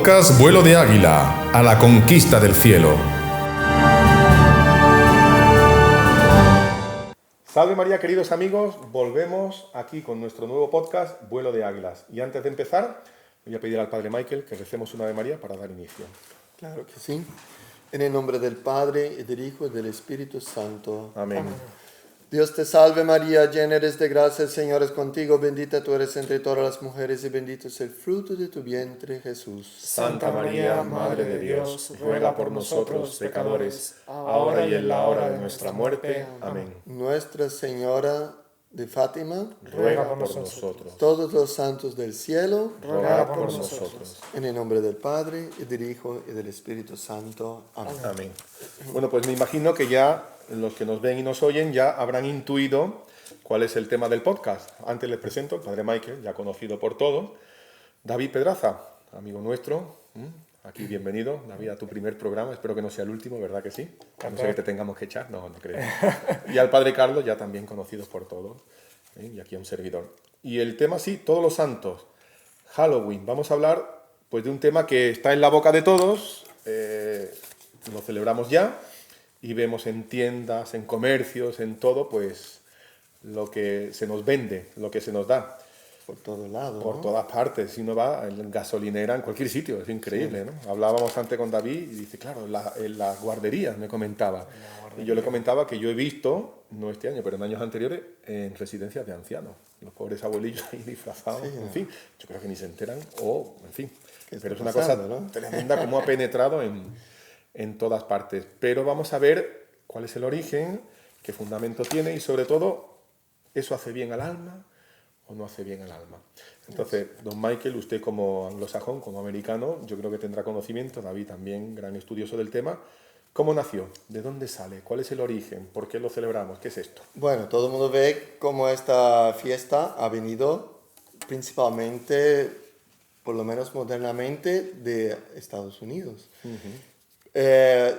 Podcast Vuelo de Águila, a la conquista del cielo. Salve María, queridos amigos, volvemos aquí con nuestro nuevo podcast Vuelo de Águilas. Y antes de empezar, voy a pedir al Padre Michael que recemos una Ave María para dar inicio. Claro que sí. En el nombre del Padre, y del Hijo, y del Espíritu Santo. Amén. Dios te salve María, llena eres de gracia, el Señor es contigo, bendita tú eres entre todas las mujeres y bendito es el fruto de tu vientre, Jesús. Santa María, Madre de Dios, ruega por nosotros pecadores, ahora y en la hora de nuestra muerte. Amén. Nuestra Señora de Fátima, Ruega por nosotros. todos los santos del cielo, Ruega por nosotros. en el nombre del Padre, y del Hijo, y del Espíritu Santo. Amén. Amén. Bueno, pues me imagino que ya los que nos ven y nos oyen ya habrán intuido cuál es el tema del podcast. Antes les presento al Padre Michael, ya conocido por todos. David Pedraza, amigo nuestro. Aquí bienvenido, David, a tu primer programa. Espero que no sea el último, ¿verdad que sí? A no ser que te tengamos que echar, no creo. Y al Padre Carlos, ya también conocidos por todos. Y aquí a un servidor. Y el tema, sí, todos los santos. Halloween. Vamos a hablar pues, de un tema que está en la boca de todos. Lo celebramos ya. Y vemos en tiendas, en comercios, en todo, pues lo que se nos vende, lo que se nos da. Por todos lados. Por todas partes. Si uno va en gasolinera, en cualquier sitio, es increíble, ¿no? Hablábamos antes con David y dice, claro, en las guarderías me comentaba. Y yo le comentaba que yo he visto, no este año, pero en años anteriores, en residencias de ancianos. Los pobres abuelillos ahí disfrazados, en fin. Yo creo que ni se enteran, o, en fin. Pero es una cosa, ¿no?, tremenda cómo ha penetrado en todas partes. Pero vamos a ver cuál es el origen, qué fundamento tiene y sobre todo, ¿eso hace bien al alma o no hace bien al alma? Entonces, don Michael, usted como anglosajón, como americano, yo creo que tendrá conocimiento, David también, gran estudioso del tema. ¿Cómo nació? ¿De dónde sale? ¿Cuál es el origen? ¿Por qué lo celebramos? ¿Qué es esto? Bueno, todo el mundo ve cómo esta fiesta ha venido principalmente, por lo menos modernamente, de Estados Unidos.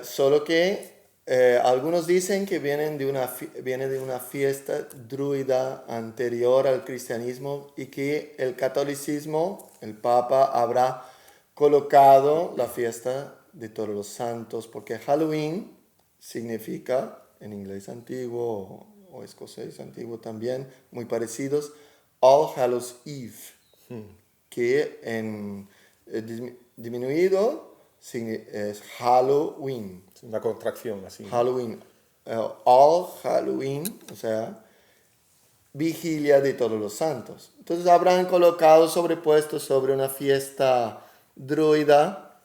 Solo que algunos dicen que viene de una fiesta druida anterior al cristianismo y que el catolicismo, el Papa, habrá colocado la fiesta de todos los santos, porque Halloween significa, en inglés antiguo o escocés antiguo también, muy parecidos, All Hallows Eve, que en diminuido es Halloween. Es una contracción así. Halloween. All Halloween, o sea, vigilia de todos los santos. Entonces habrán colocado sobrepuesto sobre una fiesta druida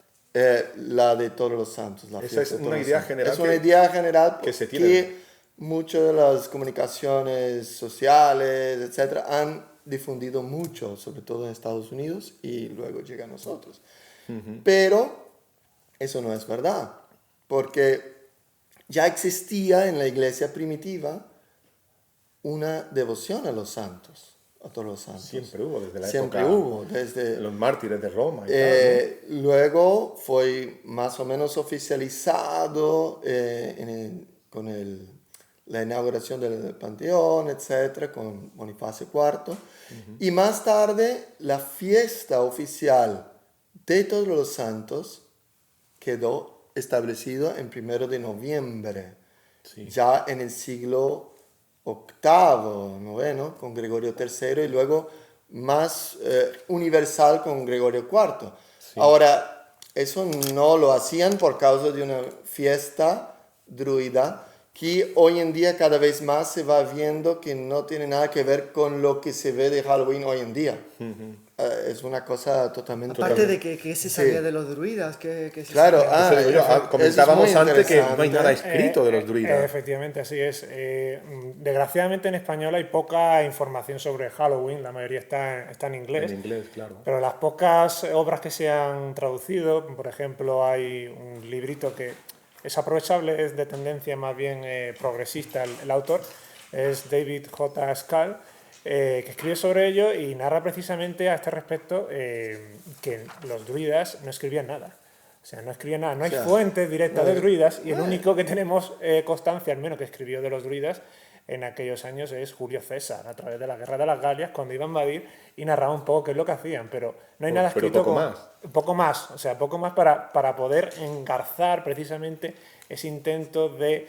la de todos los santos. Esa es una idea general. Es una idea general que se tiene. Que muchas de las comunicaciones sociales, etcétera, han difundido mucho, sobre todo en Estados Unidos, y luego llega a nosotros. Pero eso no es verdad, porque ya existía en la iglesia primitiva una devoción a los santos, a todos los santos. Siempre hubo, desde la Siempre época hubo, desde los mártires de Roma. Y tal, ¿no? Luego fue más o menos oficializado con la inauguración del Panteón, etcétera, con Bonifacio IV. Y más tarde, la fiesta oficial de todos los santos quedó establecido en 1 de noviembre, ya en el siglo VIII, IX, con Gregorio III, y luego más universal con Gregorio IV. Ahora, eso no lo hacían por causa de una fiesta druida que hoy en día cada vez más se va viendo que no tiene nada que ver con lo que se ve de Halloween hoy en día. Es una cosa totalmente... Aparte de que se sabía de los druidas, que se claro, comentábamos antes que no hay nada escrito de los druidas. Efectivamente, así es. Desgraciadamente en español hay poca información sobre Halloween, la mayoría está en inglés. En inglés, claro. Pero las pocas obras que se han traducido, por ejemplo, hay un librito que es aprovechable, es de tendencia más bien progresista el autor, es David J. Scull, que escribe sobre ello y narra precisamente a este respecto que los druidas no escribían nada. O sea, no escribían nada, no hay fuentes directas de druidas y el único que tenemos constancia, al menos que escribió de los druidas, en aquellos años es Julio César, a través de la Guerra de las Galias, cuando iba a invadir y narraba un poco qué es lo que hacían, pero no hay nada Pero escrito poco con- más. poco más, o sea, poco más para poder engarzar precisamente ese intento de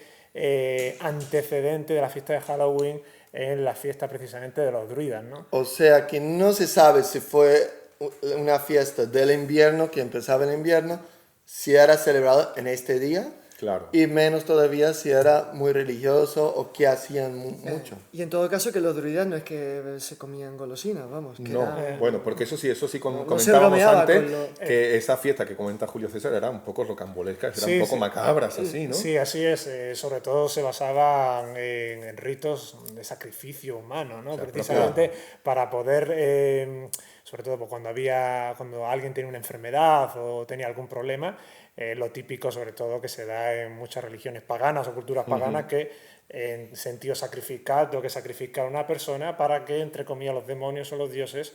antecedente de la fiesta de Halloween en la fiesta precisamente de los druidas, ¿no? O sea que no se sabe si fue una fiesta del invierno, que empezaba el invierno, si era celebrado en este día, Claro. y menos todavía si era muy religioso o que hacían mucho. Y en todo caso que los druidas no es que se comían golosinas, vamos. Que No, era- bueno, porque eso sí no se comentábamos bromeaba antes, con lo- que esa fiesta que comenta Julio César era un poco rocambolescas, eran Sí, un poco sí. macabras, así, ¿no? Sí, así es. Sobre todo se basaban en ritos de sacrificio humano, ¿no? sea, Precisamente para poder, sobre todo cuando alguien tiene una enfermedad o tenía algún problema, lo típico, sobre todo, que se da en muchas religiones paganas o culturas paganas, que en sentido sacrificar, tengo que sacrificar a una persona para que, entre comillas, los demonios o los dioses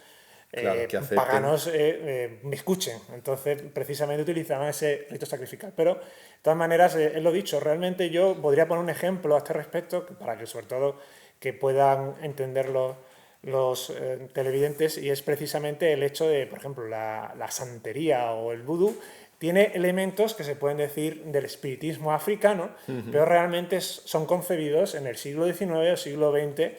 Claro, que acepten. paganos me escuchen. Entonces, precisamente utilizaban ese rito sacrificial. Pero, de todas maneras, es lo dicho, realmente yo podría poner un ejemplo a este respecto, para que sobre todo que puedan entenderlo los televidentes, y es precisamente el hecho de, por ejemplo, la santería o el vudú tiene elementos que se pueden decir del espiritismo africano, pero realmente son concebidos en el siglo XIX o siglo XX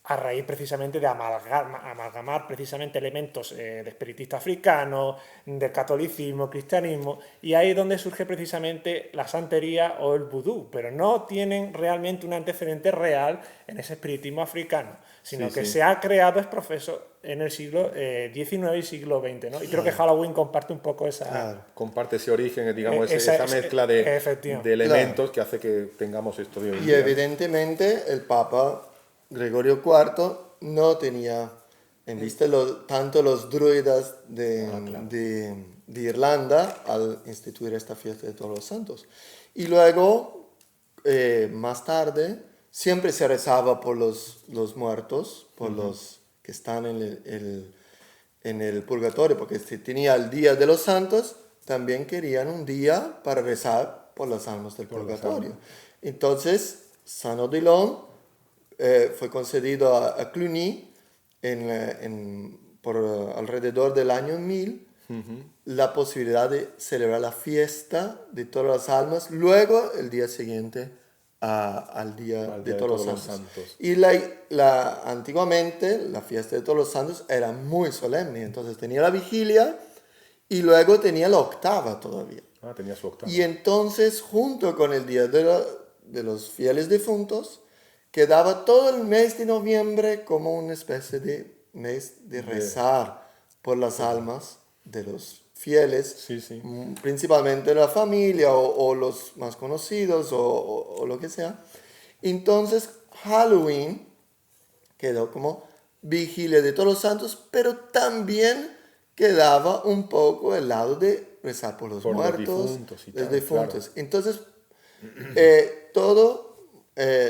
a raíz precisamente de amalgamar precisamente elementos de espiritista africano, del catolicismo, cristianismo, y ahí es donde surge precisamente la santería o el vudú, pero no tienen realmente un antecedente real en ese espiritismo africano, sino Sí, que sí. se ha creado es profeso en el siglo XIX y siglo XX, ¿no? Y creo que Halloween comparte un poco esa... Claro. Comparte ese origen, digamos, Esa- esa mezcla de efectivamente. elementos que hace que tengamos esto de hoy en Y día. evidentemente el Papa Gregorio IV no tenía en vista tanto los druidas de Irlanda al instituir esta fiesta de todos los santos. Y luego, más tarde, siempre se rezaba por los muertos, por los que están en el purgatorio, porque si tenía el Día de los Santos, también querían un día para rezar por las almas del purgatorio. Entonces, San Odilon fue concedido a Cluny por alrededor del año 1000 la posibilidad de celebrar la fiesta de todas las almas, luego el día siguiente al día de todos los santos. Y antiguamente la fiesta de todos los santos era muy solemne, entonces tenía la vigilia y luego tenía la octava todavía. Ah, tenía su octava. Y entonces, junto con el día de los fieles difuntos, quedaba todo el mes de noviembre como una especie de mes de rezar por las almas de los fieles, Sí, sí. principalmente la familia o los más conocidos o lo que sea. Entonces, Halloween quedó como vigilia de todos los santos, pero también quedaba un poco el lado de rezar por los muertos, difuntos y los tal, difuntos. claro. Entonces, todo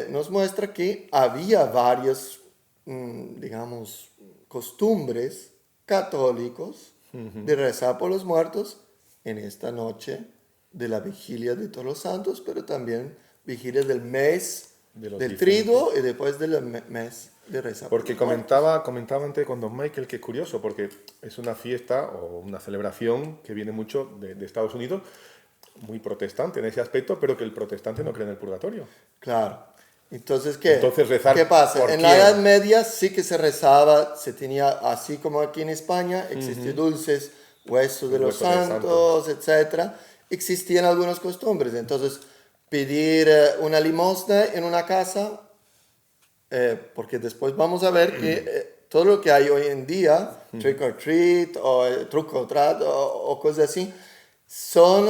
nos muestra que había varios, digamos, costumbres católicos de rezar por los muertos en esta noche de la vigilia de todos los santos, pero también vigilia del mes De los del difuntos. triduo y después del mes de rezar Porque por los muertos. comentaba antes con Don Michael que es curioso, porque es una fiesta o una celebración que viene mucho de Estados Unidos, muy protestante en ese aspecto, pero que el protestante no cree en el purgatorio. Claro. Entonces, ¿qué? Entonces, rezar ¿Qué pasa? por En la quién. Edad Media sí que se rezaba, se tenía, así como aquí en España, existían dulces, huesos de El los hueso del santos, etc. Existían algunas costumbres. Entonces, pedir una limosna en una casa, porque después vamos a ver que todo lo que hay hoy en día, trick or treat o truco or trato o cosas así, son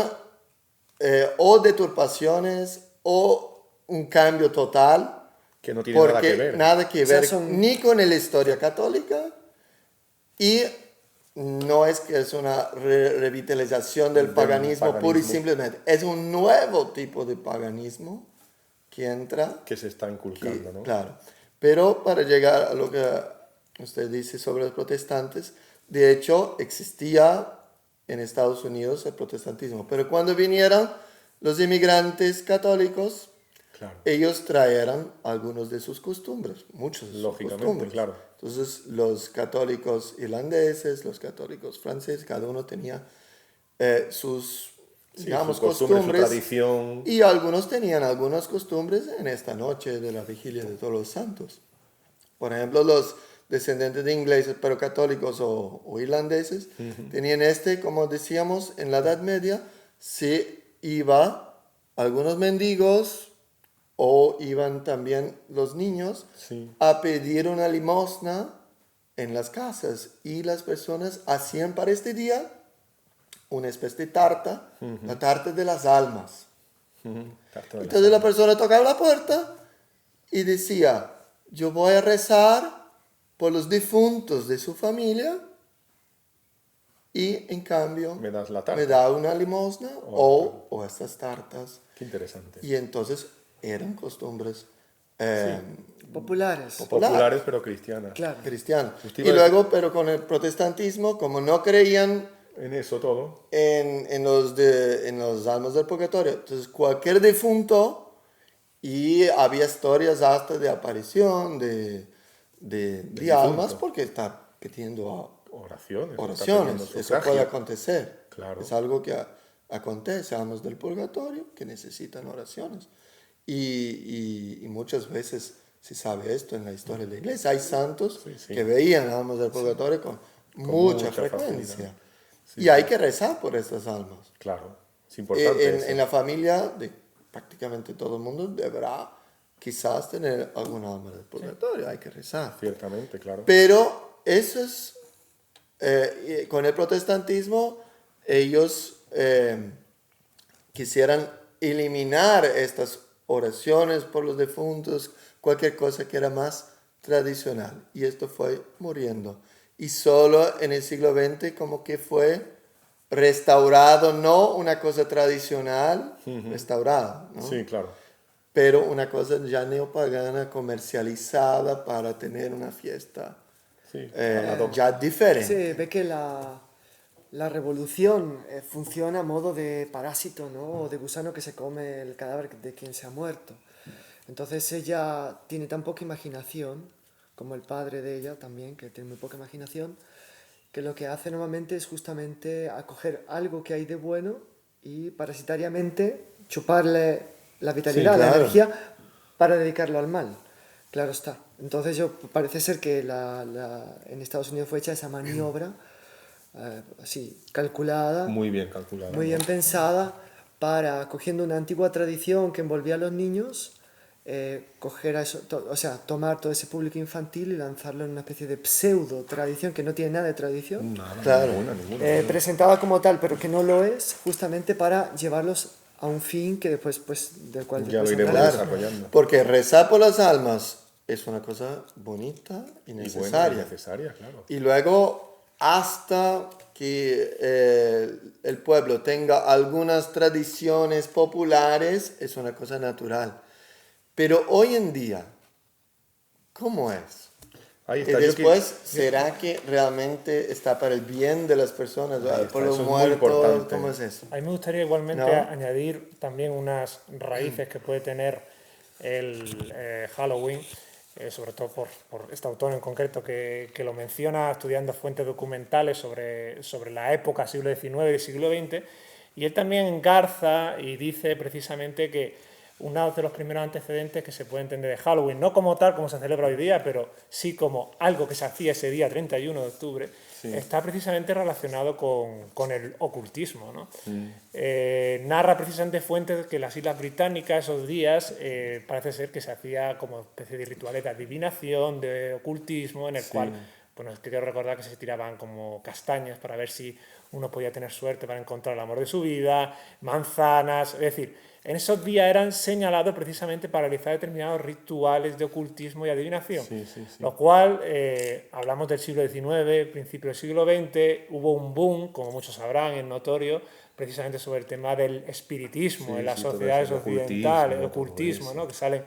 o deturpaciones o un cambio total, Que no tiene nada porque que ver. nada que O sea, ver son- ni con la historia católica y no es que es una revitalización del paganismo puro y paganismo. simplemente, es un nuevo tipo de paganismo que entra. Que se está inculcando, ¿no? Claro, pero para llegar a lo que usted dice sobre los protestantes, de hecho existía en Estados Unidos el protestantismo, pero cuando vinieron los inmigrantes católicos, Claro. ellos traerán algunos de sus costumbres, muchos de sus Lógicamente, costumbres. claro. Entonces, los católicos irlandeses, los católicos franceses, cada uno tenía sus, Sí, digamos, su costumbre, su costumbres. tradición. Y algunos tenían algunas costumbres en esta noche de la vigilia de Todos los Santos. Por ejemplo, los descendientes de ingleses, pero católicos o irlandeses, tenían como decíamos, en la Edad Media, se iba algunos mendigos o iban también los niños Sí. a pedir una limosna en las casas y las personas hacían para este día una especie de tarta, la tarta de las almas. Tarta de Entonces la persona tocaba la puerta y decía, yo voy a rezar por los difuntos de su familia y en cambio Me das la tarta. me da una limosna o estas tartas. Qué interesante. Y entonces eran costumbres Populares. Populares pero cristianas. Claro. cristianas. Usted Y iba a luego, pero con el protestantismo, como no creían En eso todo. en los almas del purgatorio, entonces cualquier difunto, y había historias hasta de aparición de almas, difunto. porque está pidiendo Oraciones. está oraciones. pidiendo Eso sufragio. puede acontecer. Claro. Es algo que acontece, almas del purgatorio que necesitan oraciones. Y muchas veces se sabe esto en la historia de la iglesia. Hay santos Sí. que veían almas del purgatorio con mucha mucha frecuencia. facilidad. Y hay que rezar por estas almas. Claro. Es importante eso. En la familia de prácticamente todo el mundo deberá quizás tener alguna alma del purgatorio. Hay que rezar. Ciertamente, claro. Pero eso es, con el protestantismo, ellos quisieran eliminar estas oraciones por los difuntos, cualquier cosa que era más tradicional. Y esto fue muriendo. Y solo en el siglo XX como que fue restaurado, no una cosa tradicional, restaurada, ¿no? Sí, claro. Pero una cosa ya neopagana, comercializada para tener una fiesta Sí. ya diferente. Se ve que la revolución funciona a modo de parásito, ¿no? O de gusano que se come el cadáver de quien se ha muerto. Entonces ella tiene tan poca imaginación, como el padre de ella también, que tiene muy poca imaginación, que lo que hace normalmente es justamente acoger algo que hay de bueno y parasitariamente chuparle la vitalidad, Sí, la claro. energía, para dedicarlo al mal. Claro está. Entonces parece ser que en Estados Unidos fue hecha esa maniobra así, calculada, Muy bien calculado. muy bien pensada, para, cogiendo una antigua tradición que envolvía a los niños, coger a eso, o sea, tomar todo ese público infantil y lanzarlo en una especie de pseudo tradición que no tiene nada de tradición, Nada, Claro. ninguna. presentada como tal, pero que no lo es, justamente para llevarlos a un fin que después, pues, del cual Ya lo después iremos hablaremos. desarrollando. Porque rezar por las almas es una cosa bonita y Y buena y necesaria. necesaria, claro. Y luego, hasta que el pueblo tenga algunas tradiciones populares, es una cosa natural. Pero hoy en día, ¿cómo es? Ahí Y está. después, ¿será que realmente está para el bien de las personas, Ahí está, por los eso es muy muertos? importante. ¿Cómo es eso? A mí me gustaría igualmente ¿No? añadir también unas raíces que puede tener el Halloween, sobre todo por este autor en concreto que lo menciona estudiando fuentes documentales sobre la época siglo XIX y siglo XX, y él también engarza y dice precisamente que uno de los primeros antecedentes que se puede entender de Halloween, no como tal como se celebra hoy día, pero sí como algo que se hacía ese día 31 de octubre, está precisamente relacionado con el ocultismo, ¿no? Narra precisamente fuentes que las Islas Británicas esos días parece ser que se hacía como especie de rituales de adivinación, de ocultismo, en el cual, bueno, quiero recordar que se tiraban como castañas para ver si uno podía tener suerte para encontrar el amor de su vida, manzanas, es decir, en esos días eran señalados precisamente para realizar determinados rituales de ocultismo y adivinación, lo cual, hablamos del siglo XIX, principio del siglo XX, hubo un boom, como muchos sabrán, es notorio, precisamente sobre el tema del espiritismo en las todo sociedades eso, el occidentales, el ocultismo, todo ocultismo, eso. ¿no? Que salen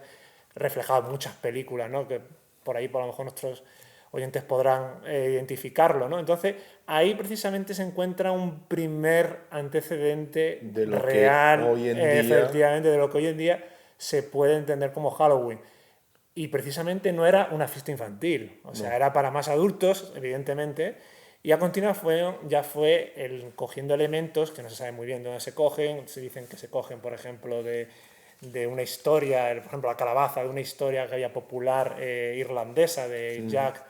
reflejados en muchas películas, ¿no? Que por ahí, por lo mejor, nuestros oyentes podrán identificarlo, ¿no? Entonces, ahí precisamente se encuentra un primer antecedente De lo que real, hoy en día- efectivamente, de lo que hoy en día se puede entender como Halloween. Y precisamente no era una fiesta infantil, o sea, era para más adultos, evidentemente, y a continuación ya fue cogiendo elementos que no se sabe muy bien de dónde se cogen, se dicen que se cogen, por ejemplo, de una historia, por ejemplo, la calabaza, de una historia que había popular irlandesa de Jack,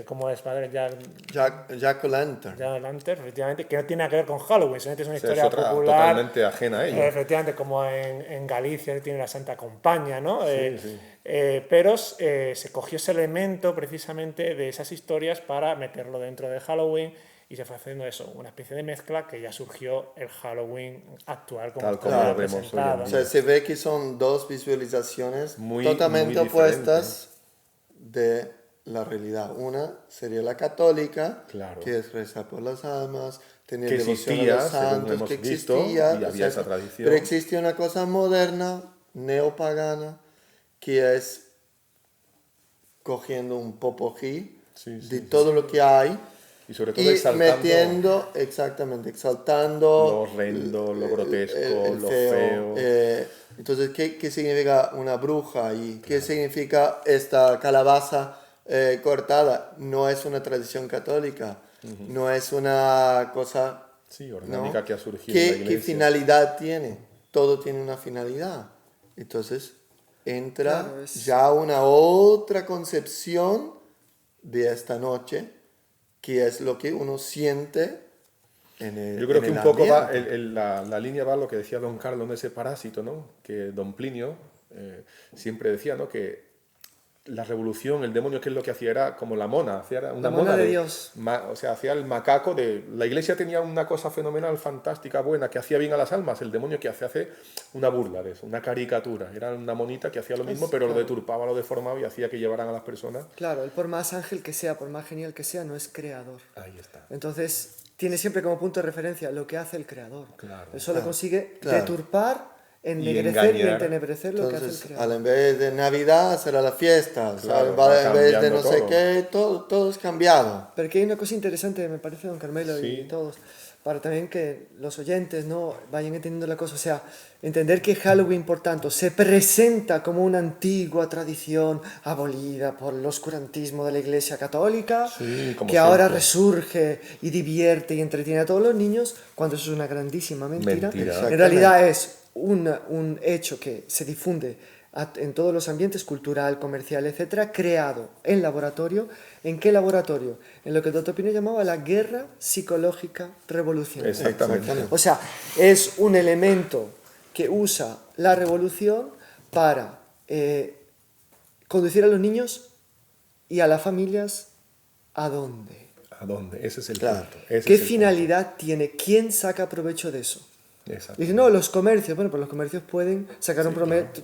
¿cómo es, padre? Jack O'Lantern. Jack O'Lantern, efectivamente, que no tiene nada que ver con Halloween, simplemente es una historia es otra popular. totalmente ajena a ello. Efectivamente, como en Galicia tiene la Santa Compaña, ¿no? Sí. Pero se cogió ese elemento precisamente de esas historias para meterlo dentro de Halloween y se fue haciendo eso, una especie de mezcla que ya surgió el Halloween actual como Tal como está lo vemos hoy en presentado. O sea, se ve que son dos visualizaciones Muy totalmente diferentes. opuestas de la realidad. Una sería la católica, Claro. que es rezar por las almas, tener Que devoción a existía, los según santos, hemos que visto, existía, y había esa exacto. tradición. Pero existe una cosa moderna, neopagana, que es cogiendo un popojí de todo lo que hay Y sobre todo y exaltando metiendo, exactamente, exaltando lo horrendo, lo grotesco, el lo feo. Entonces, ¿qué significa una bruja? ¿Y qué significa esta calabaza cortada? No es una tradición católica, no es una cosa... Sí, orgánica, ¿no? que ha surgido en la ¿Qué iglesia. finalidad tiene? Todo tiene una finalidad. Entonces, entra Claro, ya una otra concepción de esta noche, que es lo que uno siente en el Yo creo en que el un poco va, ambiente. la línea va a lo que decía don Carlos de ese parásito, ¿no? Que don Plinio siempre decía, ¿no? Que la revolución, el demonio, ¿qué es lo que hacía? Era como la mona, hacía una La mona de Dios. O sea, hacía el macaco de... La iglesia tenía una cosa fenomenal, fantástica, buena, que hacía bien a las almas. El demonio que hace una burla de eso, una caricatura. Era una monita que hacía lo mismo, pero lo deturpaba, lo deformaba y hacía que llevaran a las personas. Claro, él por más ángel que sea, por más genial que sea, no es creador. Ahí está. Entonces, tiene siempre como punto de referencia lo que hace el creador. Claro. Él solo consigue claro. deturpar, ennegrecer y engañar. entenebrecer lo que hace el Entonces, creador. en vez de Navidad será la fiesta, Claro, ¿sabes? va En vez de cambiando no sé todo. qué, todo es cambiado. Pero que hay una cosa interesante, me parece, don Carmelo y Sí. todos, para también que los oyentes no vayan entendiendo la cosa. O sea, entender que Halloween, por tanto, se presenta como una antigua tradición abolida por el oscurantismo de la Iglesia Católica, Sí, como que ahora siempre. resurge y divierte y entretiene a todos los niños, cuando eso es una grandísima mentira. Mentira. En realidad es un hecho que se difunde en todos los ambientes, cultural, comercial, etcétera, creado en laboratorio. ¿En qué laboratorio? En lo que el doctor Pino llamaba la guerra psicológica revolucionaria. Exactamente. O sea, es un elemento que usa la revolución para conducir a los niños y a las familias ¿a dónde? ¿A dónde? Ese es el Claro. punto. Ese ¿Qué es el finalidad tiene? ¿Quién saca provecho de eso? punto. Exacto. Dicen, no, los comercios. Bueno, pues los comercios pueden sacar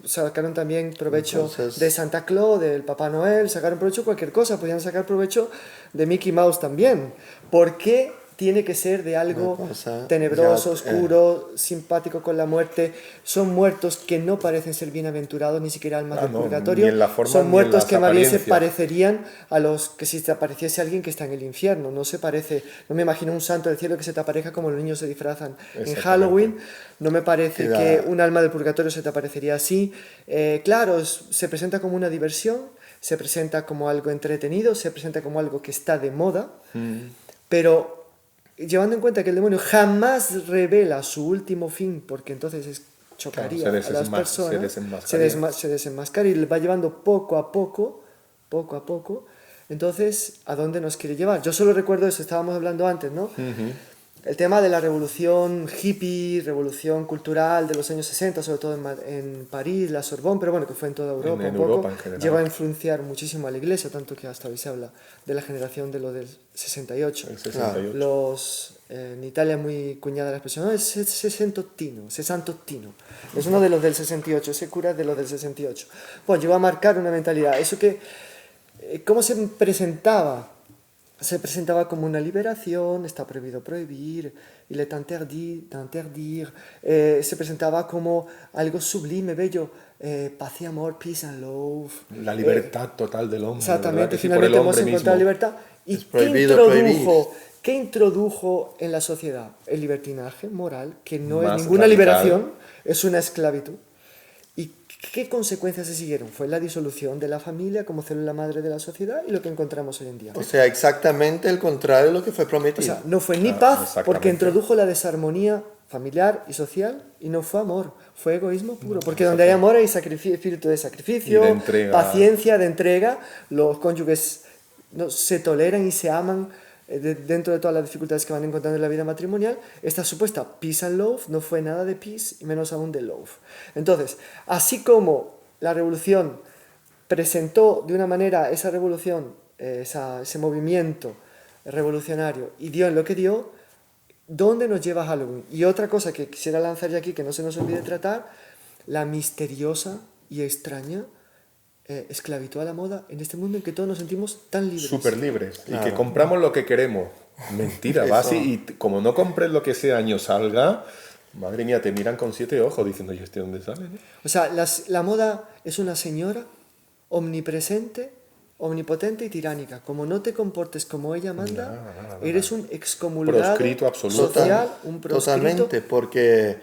sacaron también provecho Entonces- de Santa Claus, del Papá Noel, sacaron provecho de cualquier cosa, podían sacar provecho de Mickey Mouse también. ¿Por qué tiene que ser de algo Una cosa tenebroso, ya, oscuro, simpático con la muerte? Son muertos que no parecen ser bienaventurados, ni siquiera almas del no, purgatorio. ni en la forma Son ni en muertos las que más bien se apariencias. parecerían a los que si te apareciese alguien que está en el infierno. No se parece, no me imagino un santo del cielo que se te aparezca como los niños se disfrazan en Exactamente. Halloween. No me parece Queda- que un alma del purgatorio se te aparecería así. Claro, se presenta como una diversión, se presenta como algo entretenido, se presenta como algo que está de moda, pero llevando en cuenta que el demonio jamás revela su último fin, porque entonces chocaría Claro, a las personas, se desenmascara y le va llevando poco a poco. Entonces, ¿a dónde nos quiere llevar? Yo solo recuerdo eso, estábamos hablando antes, ¿no? El tema de la revolución hippie, revolución cultural de los años 60, sobre todo en París, la Sorbonne, pero bueno, que fue en toda Europa En un poco, Europa en general. lleva a influenciar muchísimo a la Iglesia, tanto que hasta hoy se habla de la generación de lo del 68. El 68. En Italia es muy cuñada la expresión, no, es sessantottino. Es uno de los del 68, ese cura es de los del 68. Bueno, llegó a marcar una mentalidad. Eso que, ¿cómo se presentaba? Se presentaba como una liberación, está prohibido prohibir, il est interdire, se presentaba como algo sublime, bello, paz y amor, peace and love. La libertad total del hombre. Exactamente, ¿verdad? Que sí, por finalmente el hemos hombre encontrado mismo. libertad. ¿Y Es prohibido qué introdujo en la sociedad? El libertinaje moral, que no Más es ninguna radical. liberación, es una esclavitud. ¿Y ¿Qué consecuencias se siguieron? Fue la disolución de la familia como célula madre de la sociedad y lo que encontramos hoy en día. O sea, exactamente el contrario de lo que fue O prometido. sea, no fue ni paz exactamente. porque introdujo la desarmonía familiar y social, y no fue amor, fue egoísmo puro. Porque donde hay amor hay espíritu de sacrificio, Y de entrega. paciencia, de entrega. Los cónyuges no, se toleran y se aman dentro de todas las dificultades que van encontrando en la vida matrimonial. Esta supuesta peace and love no fue nada de peace y menos aún de love. Entonces, así como la revolución presentó de una manera esa revolución, ese movimiento revolucionario y dio en lo que dio, ¿dónde nos lleva Halloween? Y otra cosa que quisiera lanzar ya aquí, que no se nos olvide tratar, la misteriosa y extraña esclavitud a la moda en este mundo en que todos nos sentimos tan libres. Súper libres. Claro. Y que compramos lo que queremos. Mentira, va así. Y como no compres lo que ese año salga, madre mía, te miran con 7 ojos diciendo, ¿y este dónde sale? O sea, la moda es una señora omnipresente, omnipotente y tiránica. Como no te comportes como ella manda, eres un excomulgado Proscrito absoluto. social, un proscrito. Totalmente, porque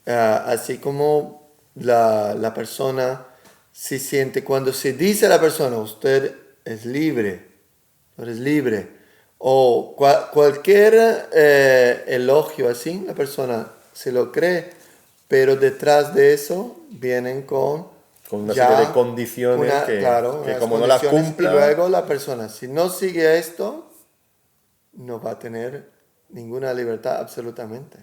así como la persona se siente, cuando se dice a la persona, usted es libre, eres libre, o cualquier elogio así, la persona se lo cree, pero detrás de eso vienen con Con una ya serie de condiciones que unas como no las condiciones, cumpla... y luego la persona, si no sigue esto, no va a tener ninguna libertad absolutamente.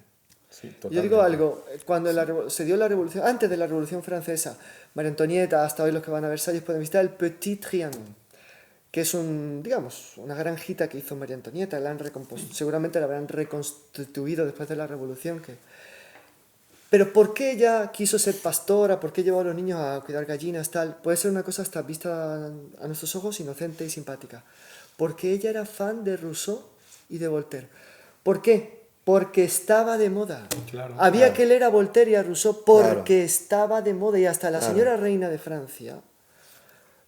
Sí, Yo totalmente. digo algo, cuando se dio la revolución, antes de la Revolución Francesa, María Antonieta, hasta hoy los que van a Versalles pueden visitar el Petit Trianon, que es una granjita que hizo María Antonieta, seguramente la habrán reconstituido después de la Revolución. Pero ¿por qué ella quiso ser pastora? ¿Por qué llevó a los niños a cuidar gallinas? Tal? Puede ser una cosa hasta vista a nuestros ojos inocente y simpática. Porque ella era fan de Rousseau y de Voltaire. ¿Por qué? Porque estaba de moda. Claro, Había que leer a Voltaire y a Rousseau porque Claro. estaba de moda. Y hasta la señora reina de Francia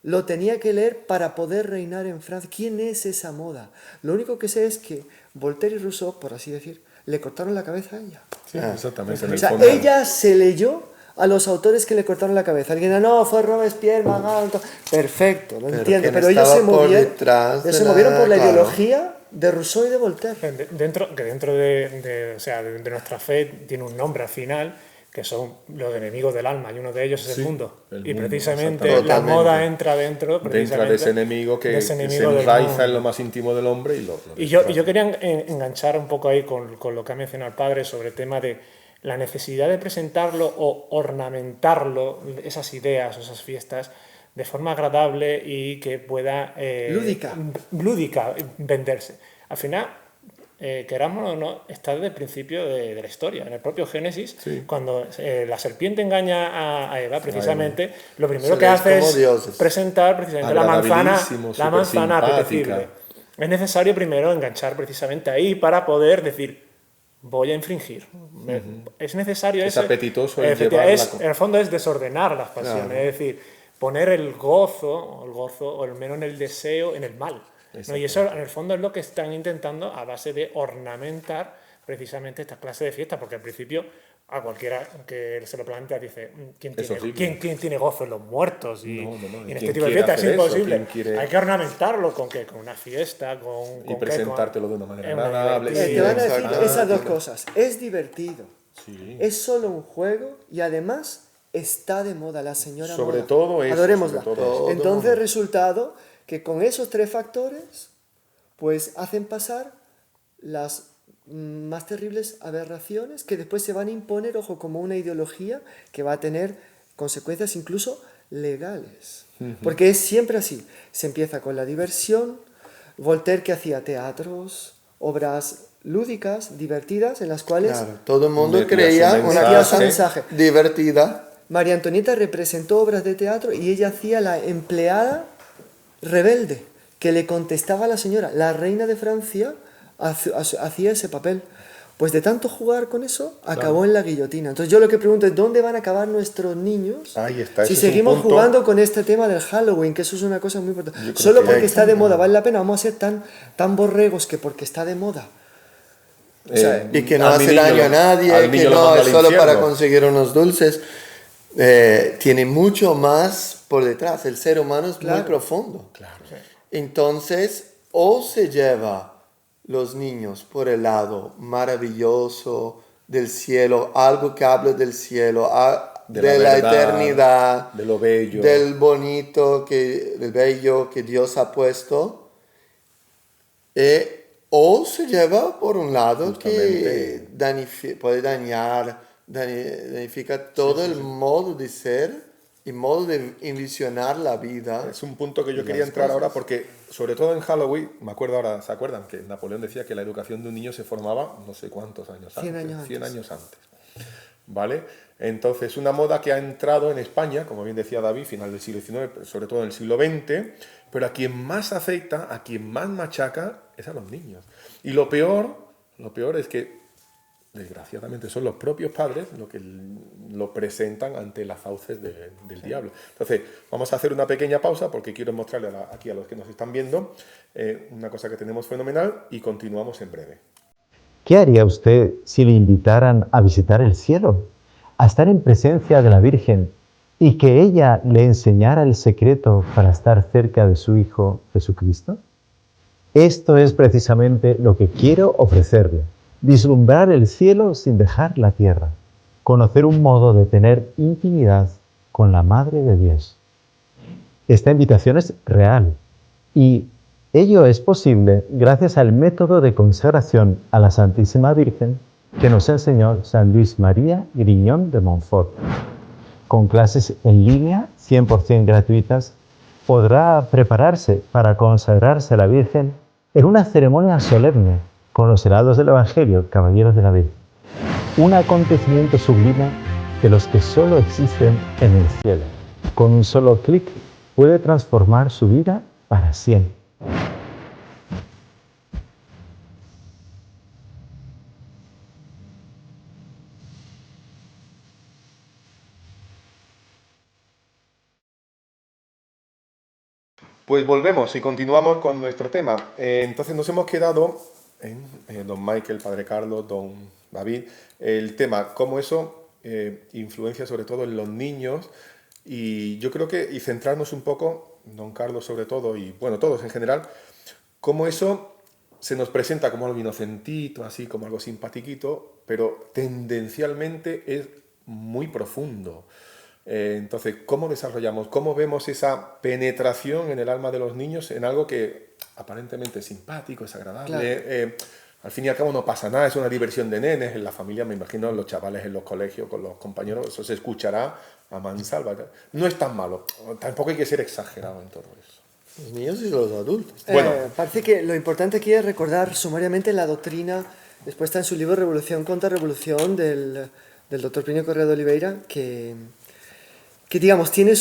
lo tenía que leer para poder reinar en Francia. ¿Quién es esa moda? Lo único que sé es que Voltaire y Rousseau, por así decir, le cortaron la cabeza a ella. Sí, exactamente. En O el sea, fondo. ella se leyó a los autores que le cortaron la cabeza. Alguien, no, fue Robespierre, Marat, perfecto, lo entiendo. ¿quién Pero ellos estaba se por movieron, detrás de ellos se movieron por la claro. ideología de Rousseau y de Voltaire. Dentro de nuestra fe tiene un nombre al final, que son los enemigos del alma, y uno de ellos es Sí, el mundo. el Y mundo, precisamente exactamente. la Totalmente. moda entra dentro Dentro de ese enemigo que de ese se enemigo del enraiza mundo. en lo más íntimo del hombre y lo Y yo quería enganchar un poco ahí con lo que ha mencionado el padre sobre el tema de la necesidad de presentarlo o ornamentarlo, esas ideas o esas fiestas, de forma agradable y que pueda... lúdica venderse. Al final, querámoslo o no, está desde el principio de la historia. En el propio Génesis, Sí. cuando la serpiente engaña a Eva, precisamente, lo primero Se que les hace como es dioses. presentar precisamente la manzana Agradabilísimo, apetecible. Es necesario primero enganchar precisamente ahí para poder decir, voy a infringir. Es necesario Es apetitoso el llevar en el fondo es desordenar las pasiones, Claro. es decir, poner el gozo, o al menos en el deseo, en el mal. ¿no? Y eso en el fondo es lo que están intentando a base de ornamentar precisamente esta clase de fiestas, porque al principio a cualquiera que se lo plantea dice, ¿quién Es horrible. quién tiene gozo en los muertos? Y, No. y en ¿Quién este tipo de quiere fiestas es hacer eso? imposible. ¿Quién quiere- Hay que ornamentarlo con qué, con una fiesta, y con qué, presentártelo de una manera en una agradable. divertida. Te van a decir exacto. esas dos cosas. Es divertido, Sí. es solo un juego y además está de moda la señora Sobre moda. todo eso, Adorémosla. sobre todo eso. Entonces, resultado que con esos tres factores, pues hacen pasar las más terribles aberraciones que después se van a imponer, ojo, como una ideología que va a tener consecuencias incluso legales. Porque es siempre así. Se empieza con la diversión. Voltaire, que hacía teatros, obras lúdicas, divertidas, en las cuales Claro, todo el mundo Metía creía su una metía su cosa mensaje. divertida. María Antonieta representó obras de teatro y ella hacía la empleada rebelde que le contestaba a la señora. La reina de Francia hacía ese papel. Pues de tanto jugar con eso, acabó en la guillotina. Entonces yo lo que pregunto es, ¿dónde van a acabar nuestros niños Ahí está, si ese es un seguimos punto- jugando con este tema del Halloween? Que eso es una cosa muy importante. Yo creo Solo que porque hay- está de moda, ¿vale la pena? Vamos a ser tan borregos que porque está de moda. O sea, Y que no al hace niño daño a al nadie, niño que lo no manda es al solo para infierno. conseguir unos dulces. tiene mucho más por detrás. El ser humano es muy profundo. Claro. Entonces, o se lleva los niños por el lado maravilloso del cielo, algo que habla del cielo, de la verdad, eternidad, de lo bello, del bonito, del bello que Dios ha puesto, o se lleva por un lado que puede danifica todo el modo de ser y modo de envisionar la vida. Es un punto que yo quería entrar ahora porque, sobre todo en Halloween, me acuerdo ahora, ¿se acuerdan? Que Napoleón decía que la educación de un niño se formaba no sé cuántos años antes. 100 años antes. ¿Vale? Entonces, una moda que ha entrado en España, como bien decía David, final del siglo XIX, sobre todo en el siglo XX, pero a quien más afecta, a quien más machaca, es a los niños. Y lo peor es que, desgraciadamente, son los propios padres los que lo presentan ante las fauces del diablo. Entonces, vamos a hacer una pequeña pausa porque quiero mostrarle aquí a los que nos están viendo una cosa que tenemos fenomenal y continuamos en breve. ¿Qué haría usted si le invitaran a visitar el cielo, a estar en presencia de la Virgen y que ella le enseñara el secreto para estar cerca de su Hijo Jesucristo? Esto es precisamente lo que quiero ofrecerle. Vislumbrar el cielo sin dejar la tierra. Conocer un modo de tener intimidad con la Madre de Dios. Esta invitación es real y ello es posible gracias al método de consagración a la Santísima Virgen que nos enseñó San Luis María Griñón de Montfort. Con clases en línea 100% gratuitas, podrá prepararse para consagrarse a la Virgen en una ceremonia solemne con los heraldos del Evangelio, caballeros de la Virgen. Un acontecimiento sublime de los que solo existen en el cielo. Con un solo clic puede transformar su vida para siempre. Pues volvemos y continuamos con nuestro tema. Entonces nos hemos quedado en don Michael, padre Carlos, don David, el tema, cómo eso influencia sobre todo en los niños y yo creo que, y centrarnos un poco, don Carlos sobre todo, y bueno, todos en general, cómo eso se nos presenta como algo inocentito, así como algo simpatiquito, pero tendencialmente es muy profundo. Entonces, ¿cómo desarrollamos, cómo vemos esa penetración en el alma de los niños en algo que aparentemente es simpático, es agradable? Claro. Al fin y al cabo no pasa nada, es una diversión de nenes, en la familia, me imagino, los chavales en los colegios, con los compañeros, eso se escuchará a mansalva. No es tan malo, tampoco hay que ser exagerado en todo eso. Los niños y los adultos. Bueno, parece que lo importante aquí es recordar sumariamente la doctrina expuesta en su libro Revolución contra Revolución del doctor Plinio Correa de Oliveira, que digamos, tiene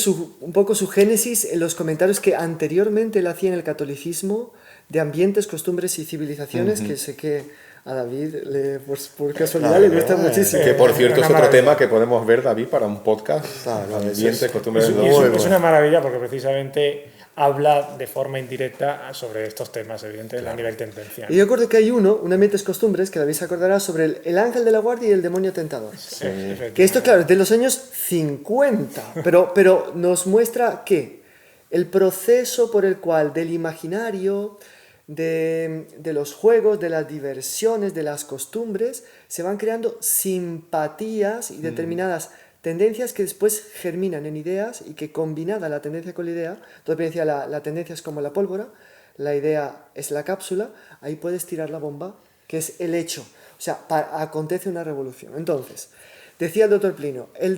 un poco su génesis en los comentarios que anteriormente él hacía en el catolicismo de ambientes, costumbres y civilizaciones, que sé que a David, por casualidad, le gusta muchísimo. Que por cierto es otro tema que podemos ver, David, para un podcast. Ambientes, costumbres. Es una maravilla porque precisamente habla de forma indirecta sobre estos temas, evidentemente, a nivel tendencial. Y yo recuerdo que hay un ambientes, costumbres, que David se acordará, sobre el ángel de la guardia y el demonio tentador. Sí. Que esto, claro, es de los años 50, pero nos muestra que el proceso por el cual del imaginario, de los juegos, de las diversiones, de las costumbres, se van creando simpatías y determinadas tendencias que después germinan en ideas y que combinada la tendencia con la idea, entonces decía la tendencia es como la pólvora, la idea es la cápsula, ahí puedes tirar la bomba, que es el hecho. O sea, acontece una revolución. Entonces, decía el doctor Plinio, el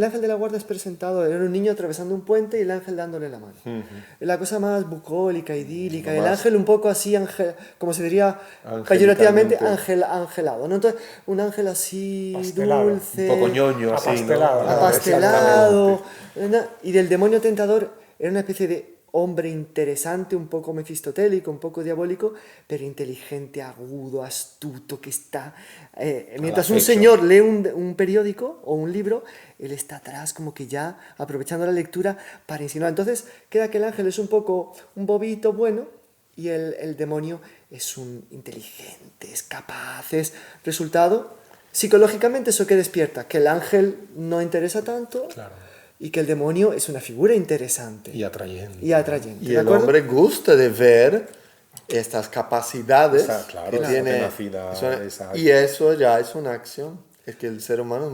ángel de la guardia es presentado, era un niño atravesando un puente y el ángel dándole la mano. La cosa más bucólica, idílica, el ángel un poco así, como se diría peyorativamente, angelado, ¿no? Entonces, un ángel así, pastelado, dulce, un poco ñoño, apastelado, y del demonio tentador era una especie de hombre interesante, un poco mefistotélico, un poco diabólico, pero inteligente, agudo, astuto, que está... mientras un señor lee un periódico o un libro, él está atrás como que ya aprovechando la lectura para insinuar. Entonces queda que el ángel es un poco un bobito bueno y el demonio es un inteligente, es capaz, es resultado Psicológicamente, ¿eso qué despierta? Que el ángel no interesa tanto Claro. y que el demonio es una figura interesante Y atrayente. y atrayente. Y ¿De el acuerdo? hombre gusta de ver estas capacidades Claro, que esa tiene. tenacidad, esa- Y eso ya es una acción. Es que el ser humano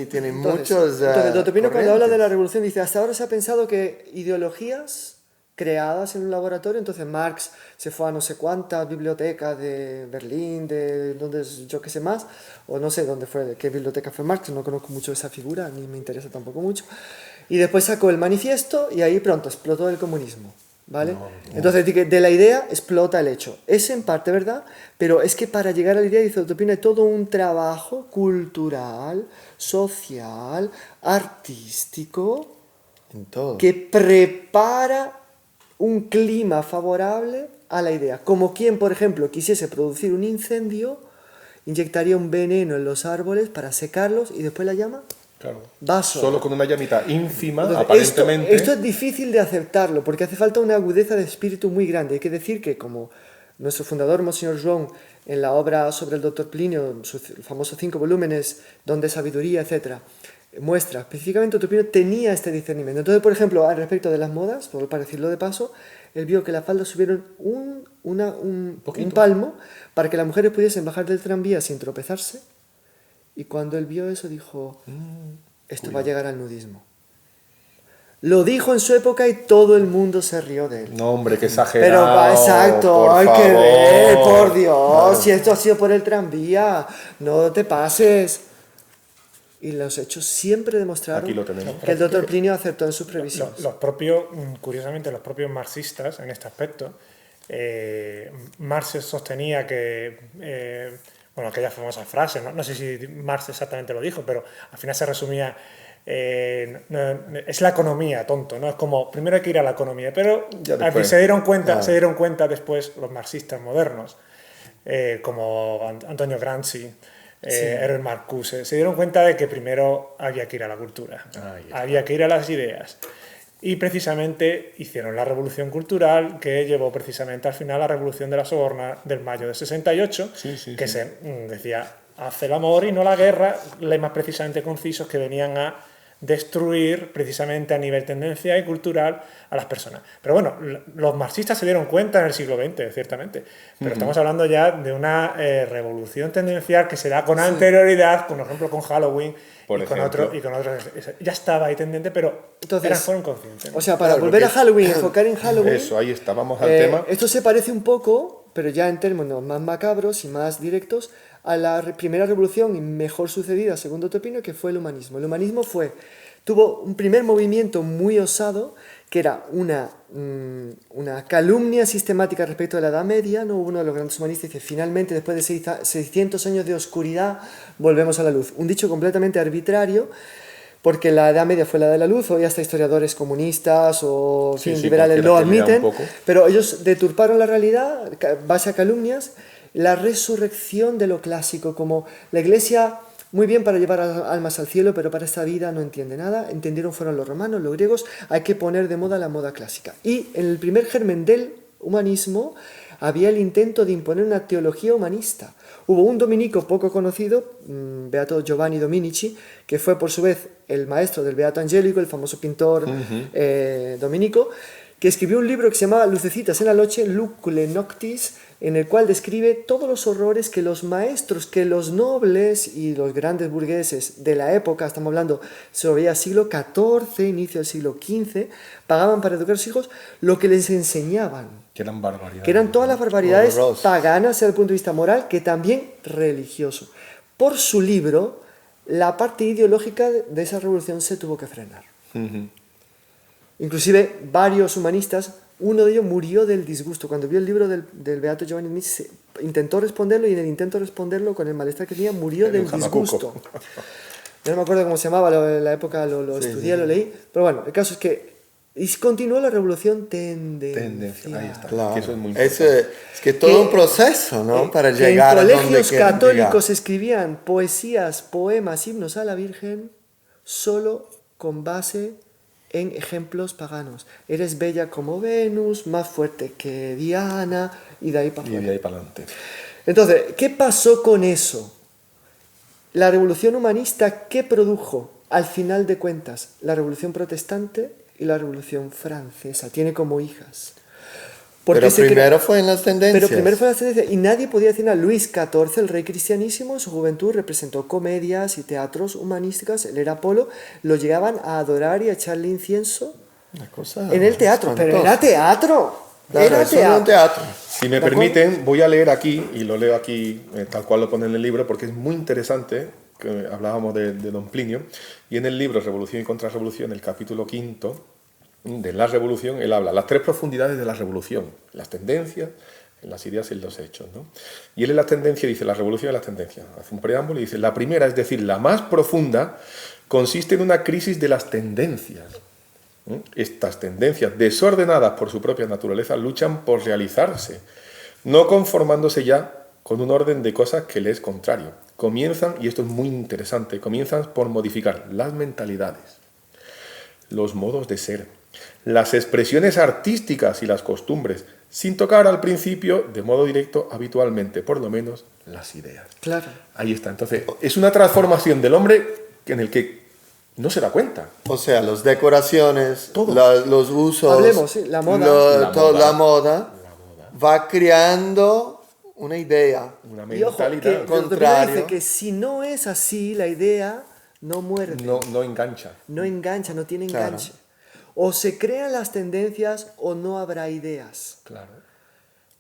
tiene muchos. Entonces, Totopino cuando habla de la corrientes. revolución dice, hasta ahora se ha pensado que ideologías creadas en un laboratorio, entonces Marx se fue a no sé cuántas bibliotecas de Berlín, de donde yo qué sé más, o no sé dónde fue, de qué biblioteca fue Marx, no conozco mucho esa figura, ni me interesa tampoco mucho, y después sacó el manifiesto y ahí pronto explotó el comunismo. ¿Vale? Entonces de la idea explota el hecho. Es en parte verdad, pero es que para llegar a la idea, dice Totopino, hay todo un trabajo cultural, social, artístico, En todo. que prepara un clima favorable a la idea. Como quien, por ejemplo, quisiese producir un incendio, inyectaría un veneno en los árboles para secarlos y después la llama Claro. va sola. Solo con una llamita ínfima, Entonces, aparentemente. esto es difícil de aceptarlo porque hace falta una agudeza de espíritu muy grande. Hay que decir que como nuestro fundador, Monseñor Joan, en la obra sobre el Dr. Plinio, sus famosos 5 volúmenes, Don de Sabiduría, etc., muestra específicamente Totopino tenía este discernimiento. Entonces, por ejemplo, al respecto de las modas, para decirlo de paso, él vio que las faldas subieron un palmo para que las mujeres pudiesen bajar del tranvía sin tropezarse. Y cuando él vio eso dijo, esto va a llegar al nudismo. Lo dijo en su época y todo el mundo se rió de él. No, hombre, qué Pero exagerado. exacto, por hay que favor. ver, por Dios, si esto ha sido por el tranvía, no te pases. Y los hechos siempre demostraron Aquí lo tenemos. que el doctor Plinio acertó en sus previsiones. Curiosamente, los propios marxistas en este aspecto, Marx sostenía que, bueno, aquella famosa frase, no sé si Marx exactamente lo dijo, pero al final se resumía, es la economía, tonto, ¿no? Es como, primero hay que ir a la economía, pero Ya después. se dieron cuenta después los marxistas modernos, como Antonio Gramsci, Herbert Marcuse, se dieron cuenta de que primero había que ir a la cultura, había que ir a las ideas. Y precisamente hicieron la revolución cultural que llevó precisamente al final a la revolución de la Soborna del mayo de 68, que se decía, hace el amor y no la guerra, lemas precisamente concisos que venían a destruir precisamente a nivel tendencia y cultural a las personas. Pero bueno, los marxistas se dieron cuenta en el siglo XX, ciertamente, pero estamos hablando ya de una revolución tendencial que se da con anterioridad, por ejemplo con Halloween y con otros. Ya estaba ahí tendiente, pero Entonces, fueron conscientes, ¿no? O sea, para Claro, volver a porque- Halloween, enfocar en Halloween, Eso, ahí está, vamos al tema. esto se parece un poco, pero ya en términos más macabros y más directos, a la primera revolución y mejor sucedida, según Totopino, que fue el humanismo. El humanismo tuvo un primer movimiento muy osado, que era una calumnia sistemática respecto de la Edad Media, ¿no? Uno de los grandes humanistas dice, finalmente, después de 600 años de oscuridad, volvemos a la luz. Un dicho completamente arbitrario, porque la Edad Media fue la de la luz, hoy hasta historiadores comunistas o Sí, sí, liberales lo cualquiera que lea admiten, un poco. pero ellos deturparon la realidad, base a calumnias, la resurrección de lo clásico, como la Iglesia, muy bien para llevar almas al cielo, pero para esta vida no entiende nada, entendieron fueron los romanos, los griegos, hay que poner de moda la moda clásica. Y en el primer germen del humanismo había el intento de imponer una teología humanista. Hubo un dominico poco conocido, Beato Giovanni Dominici, que fue por su vez el maestro del Beato Angelico, el famoso pintor dominico, que escribió un libro que se llamaba Lucecitas en la noche, Lucule Noctis, en el cual describe todos los horrores que los maestros, que los nobles y los grandes burgueses de la época, estamos hablando sobre el siglo XIV, inicio del siglo XV, pagaban para educar a sus hijos, lo que les enseñaban. Que eran barbaridades. Que eran todas las barbaridades Horroroso. paganas desde el punto de vista moral, que también religioso. Por su libro, la parte ideológica de esa revolución se tuvo que frenar. Inclusive varios humanistas, uno de ellos murió del disgusto. Cuando vio el libro del Beato Giovanni Dominici, intentó responderlo y en el intento de responderlo, con el malestar que tenía, murió del disgusto. Yo no me acuerdo cómo se llamaba, en la época lo estudié, lo leí, pero bueno, el caso es que continuó la revolución tendencial. Ahí está. Claro. Que eso es muy Es que todo un proceso, ¿no? Para que llegar a en donde colegios quieren católicos llegar. escribían poesías, poemas, himnos a la Virgen solo con base en ejemplos paganos. Eres bella como Venus, más fuerte que Diana, y de ahí para Y afuera. de ahí para adelante. Entonces, ¿qué pasó con eso? la revolución humanista, ¿qué produjo al final de cuentas? La revolución protestante y la revolución francesa. Tiene como hijas. Porque Pero primero fue en las tendencias. Pero primero fue en las tendencias. Y nadie podía decir nada. Luis XIV, el rey cristianísimo, en su juventud representó comedias y teatros humanísticos. Él era Apolo. Lo llegaban a adorar y a echarle incienso en el teatro. Pero era teatro. Claro, era eso era un teatro. Si me permiten, voy a leer aquí, y lo leo aquí tal cual lo pone en el libro, porque es muy interesante, que hablábamos de Don Plinio, y en el libro Revolución y Contrarrevolución, el capítulo 5 de la revolución, él habla las 3 profundidades de la revolución, las tendencias, las ideas y los hechos, ¿no? Y él en las tendencias dice, la revolución y las tendencias, hace un preámbulo y dice, la primera, es decir, la más profunda, consiste en una crisis de las tendencias. Estas tendencias, desordenadas por su propia naturaleza, luchan por realizarse, no conformándose ya con un orden de cosas que le es contrario. Comienzan, y esto es muy interesante, comienzan por modificar las mentalidades, los modos de ser, las expresiones artísticas y las costumbres, sin tocar al principio, de modo directo, habitualmente, por lo menos, las ideas. Claro. Ahí está. Entonces, es una transformación del hombre en el que no se da cuenta. O sea, las decoraciones, Todo. los usos, Hablemos, sí, la moda. la moda va creando una idea. Una Y ojo, que mentalidad. contrario. dice que si no es así, la idea no muerde, No engancha. no engancha, no tiene Claro. enganche. O se crean las tendencias o no habrá ideas. Claro.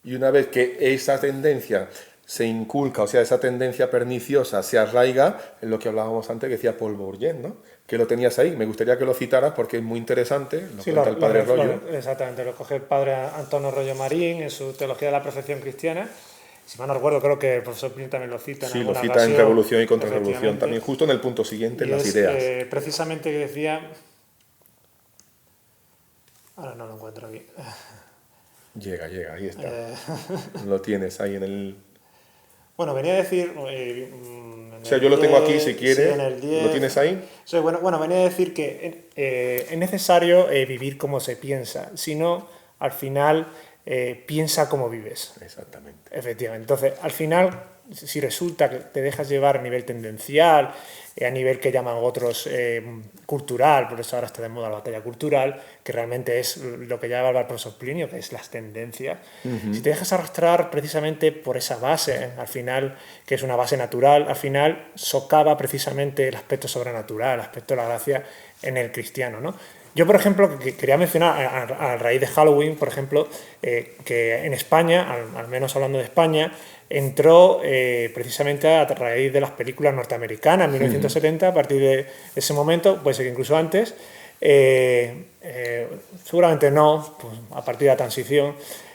Y una vez que esa tendencia se inculca, o sea, esa tendencia perniciosa se arraiga, en lo que hablábamos antes, que decía Paul Bourget, ¿no? Que lo tenías ahí. Me gustaría que lo citaras porque es muy interesante. Lo Sí, cuenta el padre Rollo. exactamente, lo coge el padre Antonio Rollo Marín en su Teología de la Perfección Cristiana. Si mal no recuerdo, creo que el profesor Plin también lo cita en Sí, lo alguna cita ocasión. en Revolución y Contrarrevolución, Efectivamente. también justo en el punto siguiente, Y las es, ideas. precisamente que decía... Ahora no lo encuentro aquí. Llega, ahí está. Eh, Lo tienes ahí en el... bueno, venía a decir... O sea, yo lo tengo aquí si quieres. ¿Lo tienes ahí? Sí, bueno, venía a decir que es necesario vivir como se piensa, si no, al final piensa como vives. Exactamente. Efectivamente. Entonces, al final, si resulta que te dejas llevar a nivel tendencial, a nivel que llaman otros cultural, por eso ahora está de moda la batalla cultural, que realmente es lo que llama el profesor Plinio, que es las tendencias. Si te dejas arrastrar precisamente por esa base, al final, que es una base natural, al final socava precisamente el aspecto sobrenatural, el aspecto de la gracia en el cristiano, ¿no? Yo, por ejemplo, quería mencionar a raíz de Halloween, por ejemplo, que en España, al menos hablando de España, entró precisamente a raíz de las películas norteamericanas en 1970, a partir de ese momento, puede ser que incluso antes, seguramente no, pues a partir de la transición,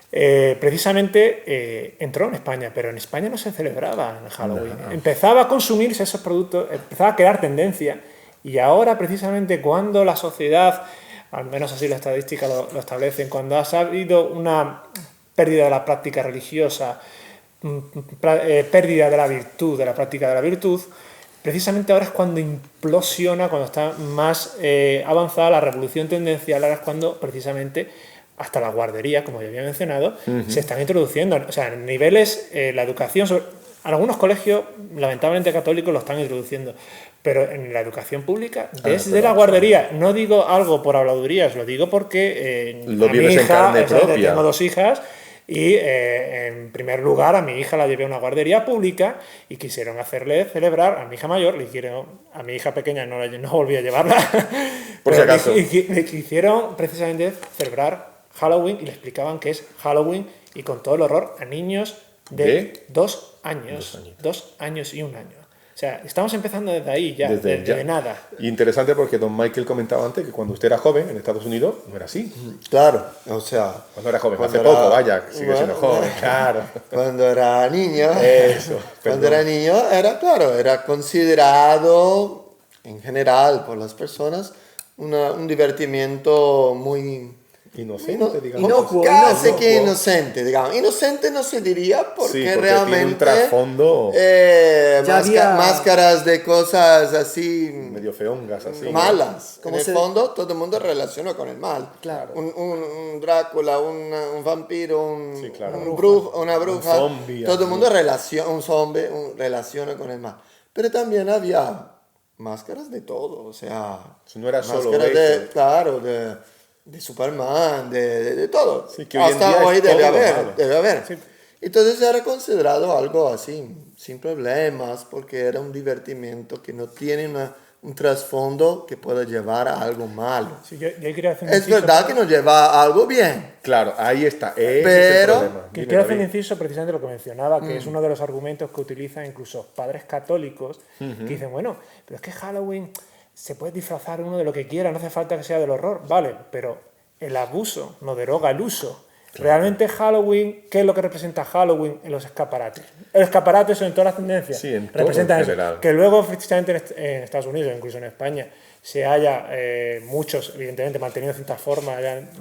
precisamente entró en España, pero en España no se celebraba el Halloween. Empezaba a consumirse esos productos, empezaba a crear tendencia. Y ahora, precisamente, cuando la sociedad, al menos así las estadísticas lo establecen, cuando ha habido una pérdida de la práctica religiosa, pérdida de la virtud, de la práctica de la virtud, precisamente ahora es cuando implosiona, cuando está más avanzada la revolución tendencial, ahora es cuando precisamente hasta la guardería, como ya había mencionado, se están introduciendo. O sea, en niveles, la educación, algunos colegios, lamentablemente católicos, lo están introduciendo. Pero en la educación pública, desde la guardería, no digo algo por habladurías, lo digo porque Lo a mi vives en hija, carne propia. tengo 2 hijas, y en primer lugar a mi hija la llevé a una guardería pública y quisieron hacerle celebrar, a mi hija mayor, a mi hija pequeña no volví a llevarla, Por si acaso. le quisieron precisamente celebrar Halloween y le explicaban qué es Halloween y con todo el horror a niños de 2 años, 2 años y 1 año. O sea, estamos empezando desde ahí ya, desde nada. Interesante porque don Michael comentaba antes que cuando usted era joven en Estados Unidos no era así. Claro, o sea... Cuando era joven, cuando hace poco, vaya, sigue siendo joven, claro. Cuando era niño, Eso, cuando era niño era, claro, era considerado en general por las personas un divertimiento muy... Inocente, digamos. inocuo, Casi inocuo. que inocente, digamos. Inocente no se diría porque, Sí, porque realmente... tiene un trasfondo Ya había- máscaras de cosas así... medio feongas, así. malas. En ¿Cómo el se- fondo todo el mundo relaciona con el mal. Claro. Un Drácula, un vampiro, Sí, claro. una bruja, Un zombie, todo el así. mundo relaciona, un zombie relaciona con el mal. pero también había máscaras de todo, o sea, Eso no era solo máscaras eso. claro, de Superman, de todo. Sí, que hoy en día Hasta hoy es todo debe lo haber, malo. debe haber. Entonces era considerado algo así, sin problemas, porque era un divertimento que no tiene un trasfondo que pueda llevar a algo malo. Sí, yo quería hacer un Es inciso, verdad que nos lleva a algo bien, Claro, ahí está. Ese es Pero- el problema. que Dime, quiero hacer un David. inciso precisamente lo que mencionaba, que es uno de los argumentos que utilizan incluso padres católicos, que dicen, bueno, pero es que Halloween se puede disfrazar uno de lo que quiera, no hace falta que sea del horror. Vale, pero el abuso no deroga el uso. Realmente Halloween, ¿qué es lo que representa Halloween en los escaparates? Los escaparates son en todas las tendencias. Sí, en todo representan en eso. general. Que luego, precisamente en Estados Unidos, incluso en España, se haya, muchos, evidentemente, mantenido cierta forma,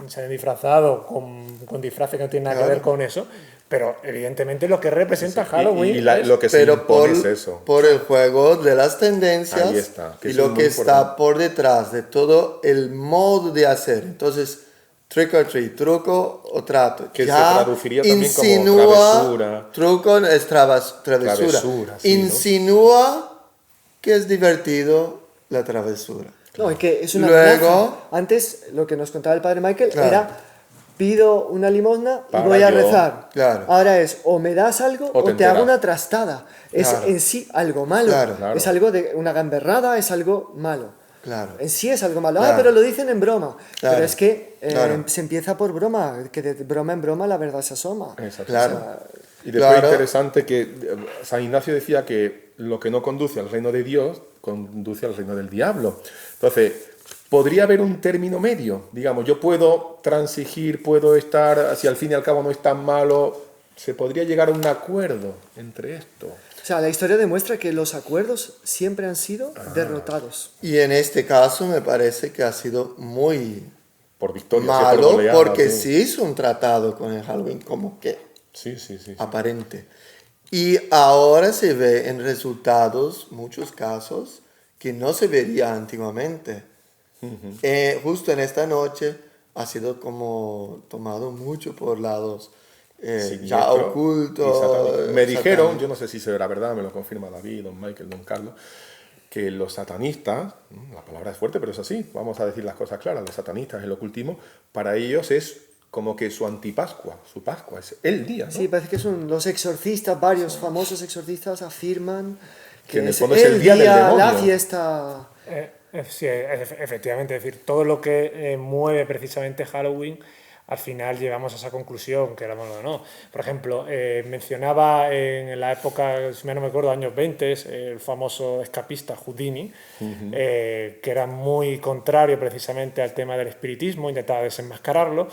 se han disfrazado con disfraces que no tienen nada que Claro. ver con eso, pero evidentemente lo que representa Halloween es- Lo que se pero impone es eso. por el juego de las tendencias Ahí está, que y eso es lo muy que está importante. por detrás de todo el modo de hacer. Entonces, trick or treat, truco o trato. Que se ya traduciría también como insinúa, travesura. truco es travesura. Travesura, sí, ¿no? Insinúa que es divertido la travesura. No, es que es una Luego- amenaza. Antes, lo que nos contaba el padre Michael Claro. era, pido una limosna y Para voy a yo. rezar. Claro. Ahora es, o me das algo O o te te hago enteras. una trastada. Es Claro. en sí algo malo. Claro. Claro. Es algo de una gamberrada, es algo malo. Claro. En sí es algo malo. Claro. Ah, pero lo dicen en broma. Claro. Pero es que Claro. se empieza por broma, que de broma en broma la verdad se asoma. Exacto. Claro. Y después Claro. interesante que San Ignacio decía que lo que no conduce al reino de Dios conduce al reino del diablo. Entonces, podría haber un término medio. Digamos, yo puedo transigir, puedo estar, si al fin y al cabo no es tan malo, se podría llegar a un acuerdo entre esto. O sea, la historia demuestra que los acuerdos siempre han sido derrotados. Y en este caso me parece que ha sido muy Por victoria, sí, por malo goleada, porque sí. se hizo un tratado con el Halloween como que Sí, sí, sí. sí. aparente. Y ahora se ve en resultados, muchos casos, que no se vería antiguamente. Justo en esta noche ha sido como tomado mucho por lados ya Siniestro oculto. y satánico. Me dijeron, satánico. yo no sé si será verdad, me lo confirma David, don Michael, don Carlos, que los satanistas, la palabra es fuerte, pero es así, vamos a decir las cosas claras, los satanistas, el ocultismo, para ellos es como que su antipascua, su Pascua, es el día, ¿no? Sí, parece que son los exorcistas, varios famosos exorcistas afirman Que en el es fondo es el día del la demonio. fiesta. Sí, efectivamente, es decir, todo lo que mueve precisamente Halloween, al final llegamos a esa conclusión, que éramos o no. Por ejemplo, mencionaba en la época, si no me acuerdo, años 20, el famoso escapista Houdini, que era muy contrario precisamente al tema del espiritismo, intentaba desenmascararlo,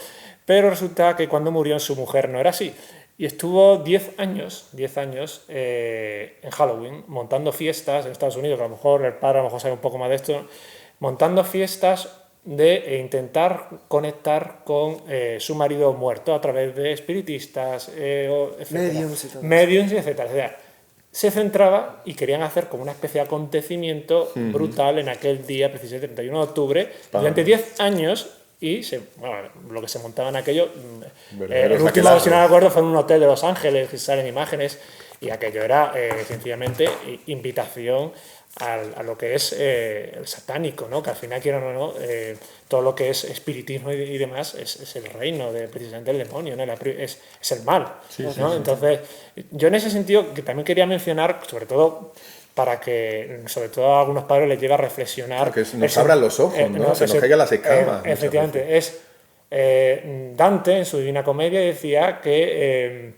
pero resulta que cuando murió su mujer no era así. Y estuvo 10 años en Halloween montando fiestas en Estados Unidos, que a lo mejor el padre a lo mejor sabe un poco más de esto, montando fiestas de intentar conectar con su marido muerto a través de espiritistas, etcétera. Mediums y todo. Mediums, etcétera. O sea, se centraba y querían hacer como una especie de acontecimiento brutal en aquel día, precisamente el 31 de octubre, durante 10 años. Y bueno, lo que se montaba en aquello, Verdadero el último, saquelazo. si no me acuerdo, fue en un hotel de Los Ángeles, que salen imágenes, y aquello era sencillamente invitación a lo que es el satánico, ¿no? Que al final, quieran o no, todo lo que es espiritismo y demás es el reino de precisamente el demonio, ¿no? Es el mal, ¿no? Entonces, yo en ese sentido que también quería mencionar, sobre todo para que, sobre todo a algunos padres les lleve a reflexionar. Que nos abran los ojos, ¿no? Se nos caigan las escamas. muchas Efectivamente, es Dante en su Divina Comedia decía que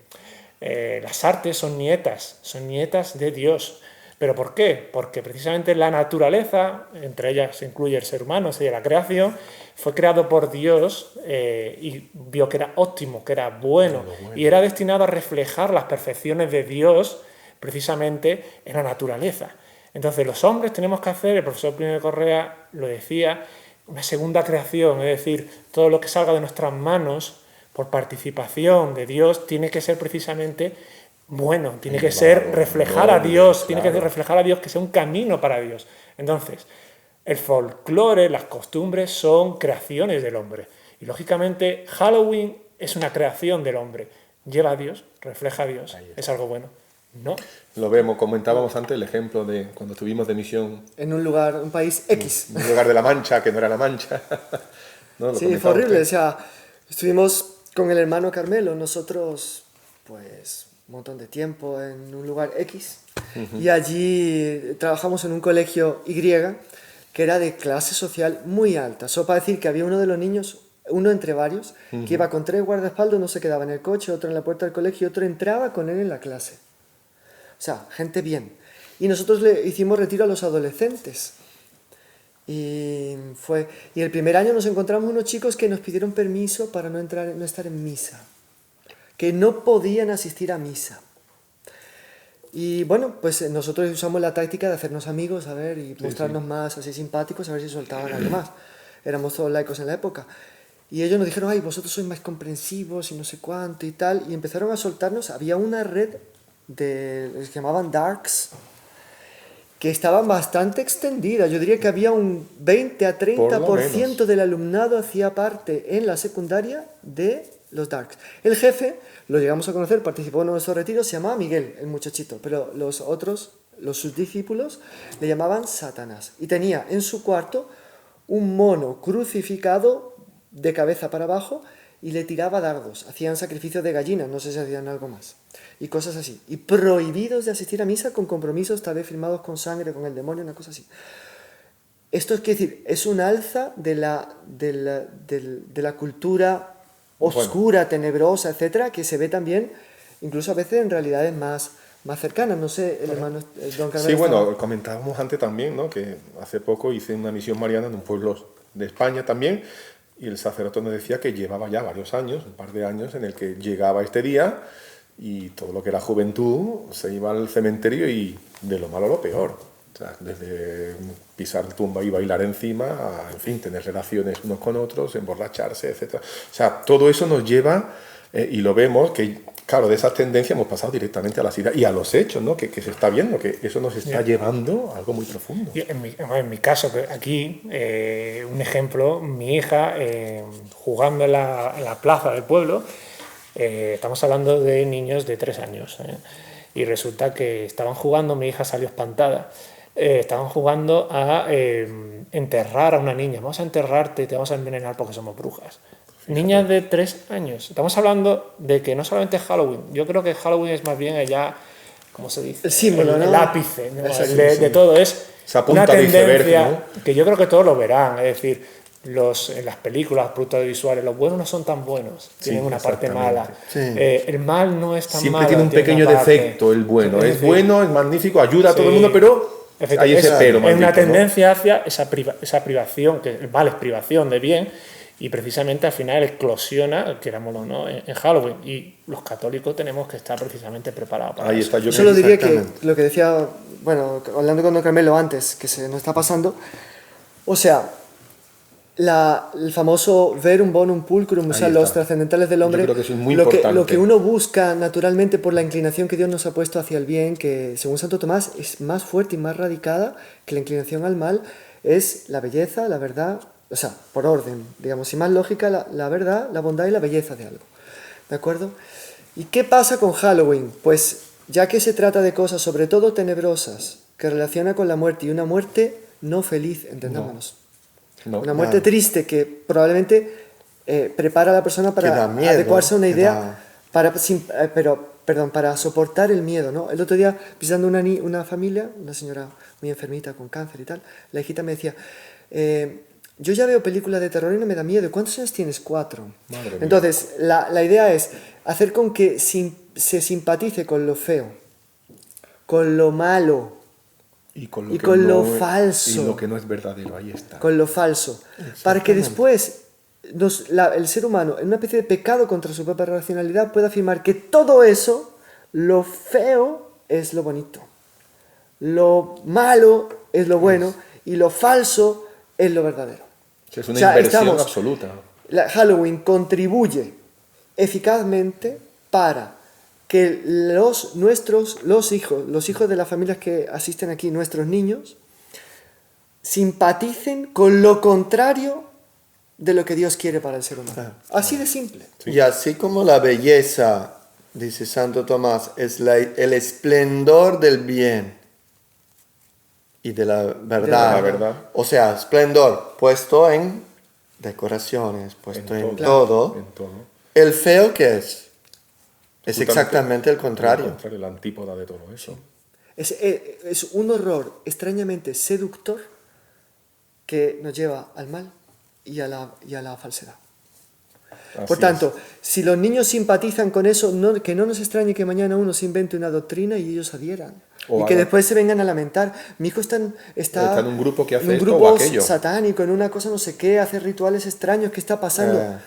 las artes son nietas de Dios. ¿Pero por qué? Porque precisamente la naturaleza, entre ellas se incluye el ser humano, sería la creación, fue creado por Dios y vio que era óptimo, que era bueno, y era destinado a reflejar las perfecciones de Dios precisamente en la naturaleza. Entonces los hombres tenemos que hacer, el profesor Plinio de Correa lo decía, una segunda creación, es decir, todo lo que salga de nuestras manos por participación de Dios tiene que ser precisamente bueno, tiene que ser reflejar a Dios, tiene que reflejar a Dios, que sea un camino para Dios. Entonces, el folclore, las costumbres son creaciones del hombre. Y lógicamente Halloween es una creación del hombre. Lleva a Dios, refleja a Dios, es algo bueno. No. Lo vemos, comentábamos antes el ejemplo de cuando estuvimos de misión En un lugar, un país X. en un lugar de La Mancha, que no era La Mancha. ¿No? Lo Sí, comentaba fue horrible. O usted. sea, estuvimos con el hermano Carmelo, nosotros, pues, un montón de tiempo en un lugar X. Y allí trabajamos en un colegio Y, que era de clase social muy alta. Eso para decir que había uno de los niños, uno entre varios, que iba con 3 guardaespaldas, uno se quedaba en el coche, otro en la puerta del colegio y otro entraba con él en la clase. O sea, gente bien. Y nosotros le hicimos retiro a los adolescentes. Y el primer año nos encontramos unos chicos que nos pidieron permiso para no estar en misa. Que no podían asistir a misa. Y bueno, pues nosotros usamos la táctica de hacernos amigos, a ver, y mostrarnos más así simpáticos, a ver si soltaban algo más. Éramos todos laicos en la época. Y ellos nos dijeron, ay, vosotros sois más comprensivos y no sé cuánto y tal. Y empezaron a soltarnos. Había una red les llamaban darks, que estaban bastante extendidas. Yo diría que había un 20 a 30% del alumnado hacía parte en la secundaria de los darks. El jefe, lo llegamos a conocer, participó en nuestro retiro, se llamaba Miguel, el muchachito, pero los otros, sus discípulos, le llamaban Satanás. Y tenía en su cuarto un mono crucificado de cabeza para abajo y le tiraba dardos. Hacían sacrificios de gallinas, no sé si hacían algo más. Y cosas así. Y prohibidos de asistir a misa con compromisos tal vez firmados con sangre, con el demonio, una cosa así. Esto es decir, es un alza de la cultura oscura, tenebrosa, etcétera, que se ve también, incluso a veces en realidades más cercanas. No sé, el hermano Don Carmelo. Sí, bueno, comentábamos antes también, ¿no? Que hace poco hice una misión mariana en un pueblo de España también, y el sacerdote nos decía que llevaba ya varios años, un par de años, en el que llegaba este día y todo lo que era juventud se iba al cementerio y de lo malo a lo peor. O sea, desde pisar tumba y bailar encima, a, en fin, tener relaciones unos con otros, emborracharse, etc. O sea, todo eso nos lleva, y lo vemos, que claro, de esas tendencias hemos pasado directamente a la ciudad y a los hechos, ¿no? Que se está viendo, que eso nos está llevando a algo muy profundo. En mi caso, aquí, un ejemplo, mi hija jugando en la plaza del pueblo, estamos hablando de niños de 3 años, y resulta que estaban jugando, mi hija salió espantada, estaban jugando a enterrar a una niña. Vamos a enterrarte y te vamos a envenenar porque somos brujas. Fíjate. Niñas de 3 años. Estamos hablando de que no solamente es Halloween, yo creo que Halloween es más bien allá, ¿cómo se dice? El símbolo, ¿no? El ápice, ¿no? De todo. Es una tendencia, ¿no? Que yo creo que todos lo verán. Es decir, en las películas, productos audiovisuales, los buenos no son tan buenos, tienen una parte mala. Sí. El mal no es tan malo. Siempre tiene un pequeño defecto el bueno. Es bueno, es magnífico, ayuda a todo el mundo, pero hay ese pero. Es una tendencia, ¿no?, hacia esa privación, que el mal es privación de bien, y precisamente al final eclosiona, querámoslo o no, en Halloween. Y los católicos tenemos que estar precisamente preparados para eso. Yo solo diría que lo que decía, bueno, hablando con Don Carmelo antes, que se nos está pasando, o sea, el famoso verum bonum pulcrum, o sea, los trascendentales del hombre. Yo creo que eso es muy importante. Lo que uno busca naturalmente por la inclinación que Dios nos ha puesto hacia el bien, que según Santo Tomás es más fuerte y más radicada que la inclinación al mal, es la belleza, la verdad, o sea, por orden, digamos, y más lógica, la verdad, la bondad y la belleza de algo. ¿De acuerdo? ¿Y qué pasa con Halloween? Pues ya que se trata de cosas sobre todo tenebrosas, que relaciona con la muerte, y una muerte no feliz, entendámonos. Una muerte triste que probablemente prepara a la persona para adecuarse a una idea, para soportar el miedo, ¿no? El otro día, visitando una familia, una señora muy enfermita con cáncer y tal, la hijita me decía, yo ya veo películas de terror y no me da miedo. ¿Cuántos años tienes? 4. Entonces, la idea es hacer con que se simpatice con lo feo, con lo malo, y con lo falso. Y lo que no es verdadero, ahí está. Con lo falso. Para que después el ser humano, en una especie de pecado contra su propia racionalidad, pueda afirmar que todo eso, lo feo es lo bonito, lo malo es lo bueno y lo falso es lo verdadero. Es una inversión absoluta. Halloween contribuye eficazmente para que los hijos de las familias que asisten aquí, nuestros niños, simpaticen con lo contrario de lo que Dios quiere para el ser humano. Así de simple. Sí. Y así como la belleza dice Santo Tomás, es el esplendor del bien y de la verdad. la verdad. O sea, esplendor puesto en decoraciones, puesto en todo. En todo. El feo, ¿qué es? Es Justamente exactamente el contrario. La antípoda de todo eso. Es un horror extrañamente seductor que nos lleva al mal y a la falsedad. Así Por tanto, si los niños simpatizan con eso, que no nos extrañe que mañana uno se invente una doctrina y ellos adhieran. O Y que hagan- después se vengan a lamentar. Mi hijo está en un grupo que hace en un esto grupo o aquello. satánico, en una cosa no sé qué, hace rituales extraños. ¿Qué está pasando? Eh.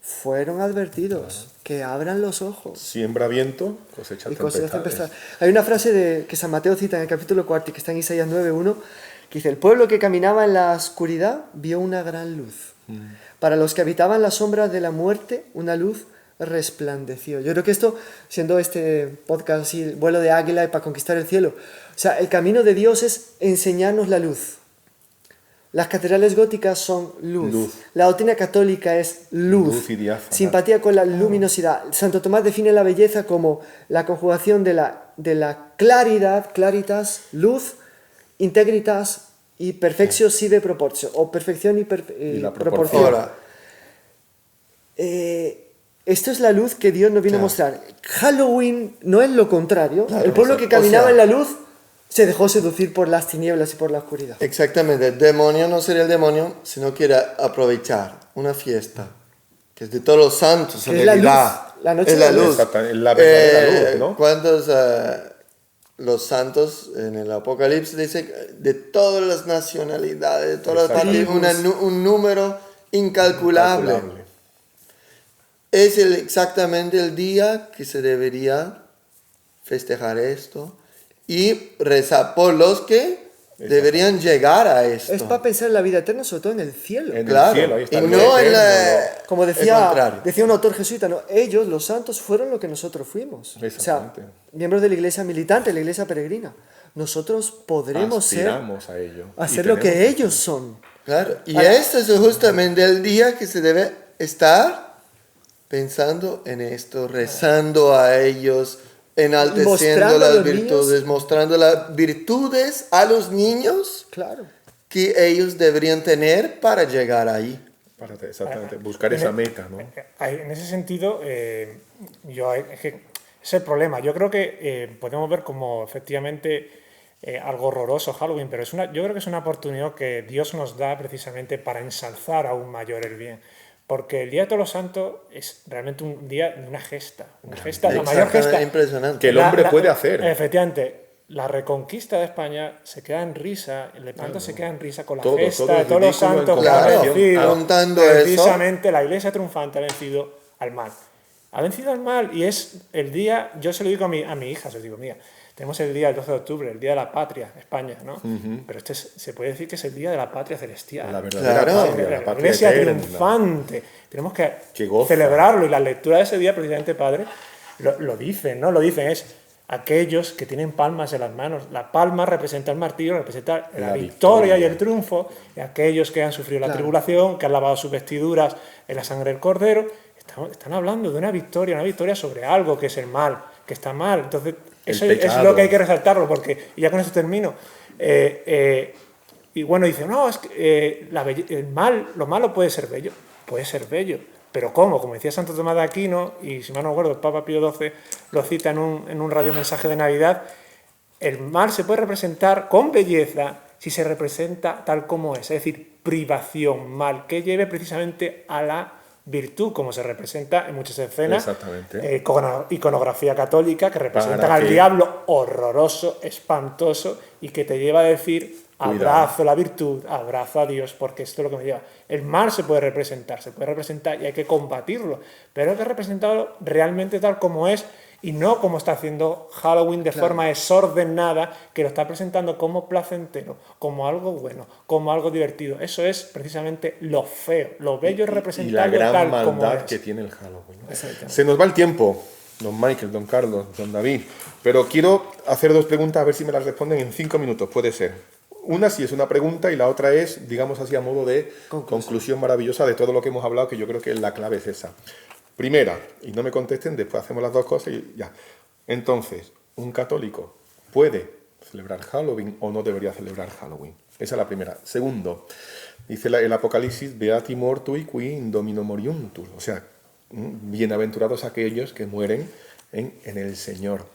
Fueron advertidos. Que abran los ojos. Siembra viento, cosecha Y cosas tempestades. Hay una frase que San Mateo cita en el capítulo 4 y que está en Isaías 9:1 que dice: el pueblo que caminaba en la oscuridad vio una gran luz. Para los que habitaban las sombras de la muerte, una luz resplandeció. Yo creo que esto, siendo este podcast así, el vuelo de águila y para conquistar el cielo, o sea, el camino de Dios es enseñarnos la luz. Las catedrales góticas son luz. Luz. La doctrina católica es luz. Luz y diáfana. Simpatía con la luminosidad. Santo Tomás define la belleza como la conjugación de la claridad, claritas, luz, integritas y perfectio sive proportio, o perfección y la proporción. Ahora, Esto es la luz que Dios nos viene a mostrar. Halloween no es lo contrario. Claro, el pueblo que exacto. caminaba O sea, en la luz se dejó seducir por las tinieblas y por la oscuridad. exactamente, el demonio no sería el demonio si no quiere aprovechar una fiesta que es de todos los santos, en Que es la realidad. luz, la noche es la de la luz. Exactamente, la verdadera luz, ¿no? ¿Cuántos los santos en el Apocalipsis dice de todas las nacionalidades, de todas las partes, un número incalculable? Calculable. Es exactamente el día que se debería festejar esto y rezar por los que deberían llegar a esto. Es para pensar en la vida eterna, sobre todo en el cielo. En Claro, el cielo, ahí está y el no en eterno, la... Como el decía contrario. un autor jesuita, ¿no? Ellos, los santos, fueron lo que nosotros fuimos. O sea, Exactamente. miembros de la iglesia militante, la iglesia peregrina. Nosotros podremos Aspiramos a ello. hacer Y lo que tenemos ellos son. Claro, y este es justamente el día que se debe estar pensando en esto, rezando a ellos, enalteciendo Mostrando a las los virtudes, mostrando las virtudes a los niños Claro. que ellos deberían tener para llegar ahí. Exactamente, buscar esa meta, ¿no? En ese sentido, es que es el problema. Yo creo que podemos ver como efectivamente algo horroroso Halloween, pero yo creo que es una oportunidad que Dios nos da precisamente para ensalzar aún mayor el bien. Porque el Día de Todos los Santos es realmente un día de una gesta. Una gesta, la mayor Exactamente, gesta. impresionante. Que el hombre puede hacer. Efectivamente, la reconquista de España se queda en risa, el Lepanto se queda en risa con la Todo gesta es de todos los ridículo en santos que ha comparación. vencido. Contando eso. Precisamente la Iglesia triunfante ha vencido al mal. Ha vencido al mal y es el día, yo se lo digo a mi hija, se lo digo, mira, tenemos el día del 12 de octubre, el Día de la Patria, España, ¿no? Pero se puede decir que es el Día de la Patria Celestial. La verdadera Claro. patria, la La patria Iglesia eterna. triunfante. Tenemos que goza. celebrarlo y la lectura de ese día, precisamente, Padre, lo dicen, ¿no? Lo dicen, es aquellos que tienen palmas en las manos. La palma representa el martirio, representa la victoria y el triunfo. Y aquellos que han sufrido la tribulación, que han lavado sus vestiduras en la sangre del Cordero, están hablando de una victoria sobre algo que es el mal, que está mal. Entonces, eso es lo que hay que resaltarlo, porque, y ya con esto termino, y bueno, dice, no, es que lo malo puede ser bello, pero ¿cómo? Como decía Santo Tomás de Aquino, y si mal no recuerdo, el Papa Pío XII lo cita en un radiomensaje de Navidad, el mal se puede representar con belleza si se representa tal como es decir, privación, mal, que lleve precisamente a la virtud, como se representa en muchas escenas, Exactamente. iconografía católica, que representan Para al que- diablo horroroso, espantoso, y que te lleva a decir, abrazo la virtud, abrazo a Dios, porque esto es lo que me lleva. El mal se puede representar y hay que combatirlo, pero hay que representarlo realmente tal como es, y no como está haciendo Halloween de forma desordenada, que lo está presentando como placentero, como algo bueno, como algo divertido. Eso es precisamente lo feo. Lo bello es Y la representarlo gran tal como maldad es. que tiene el Halloween, ¿no? Se nos va el tiempo, don Michael, don Carlos, don David, pero quiero hacer dos preguntas a ver si me las responden en 5 minutos, puede ser. Una sí es una pregunta y la otra es, digamos así, a modo de conclusión maravillosa de todo lo que hemos hablado, que yo creo que la clave es esa. Primera, y no me contesten, después hacemos las dos cosas y ya. Entonces, ¿un católico puede celebrar Halloween o no debería celebrar Halloween? Esa es la primera. Segundo, dice el Apocalipsis, Beati mortui qui in domino moriuntur. O sea, bienaventurados aquellos que mueren en el Señor.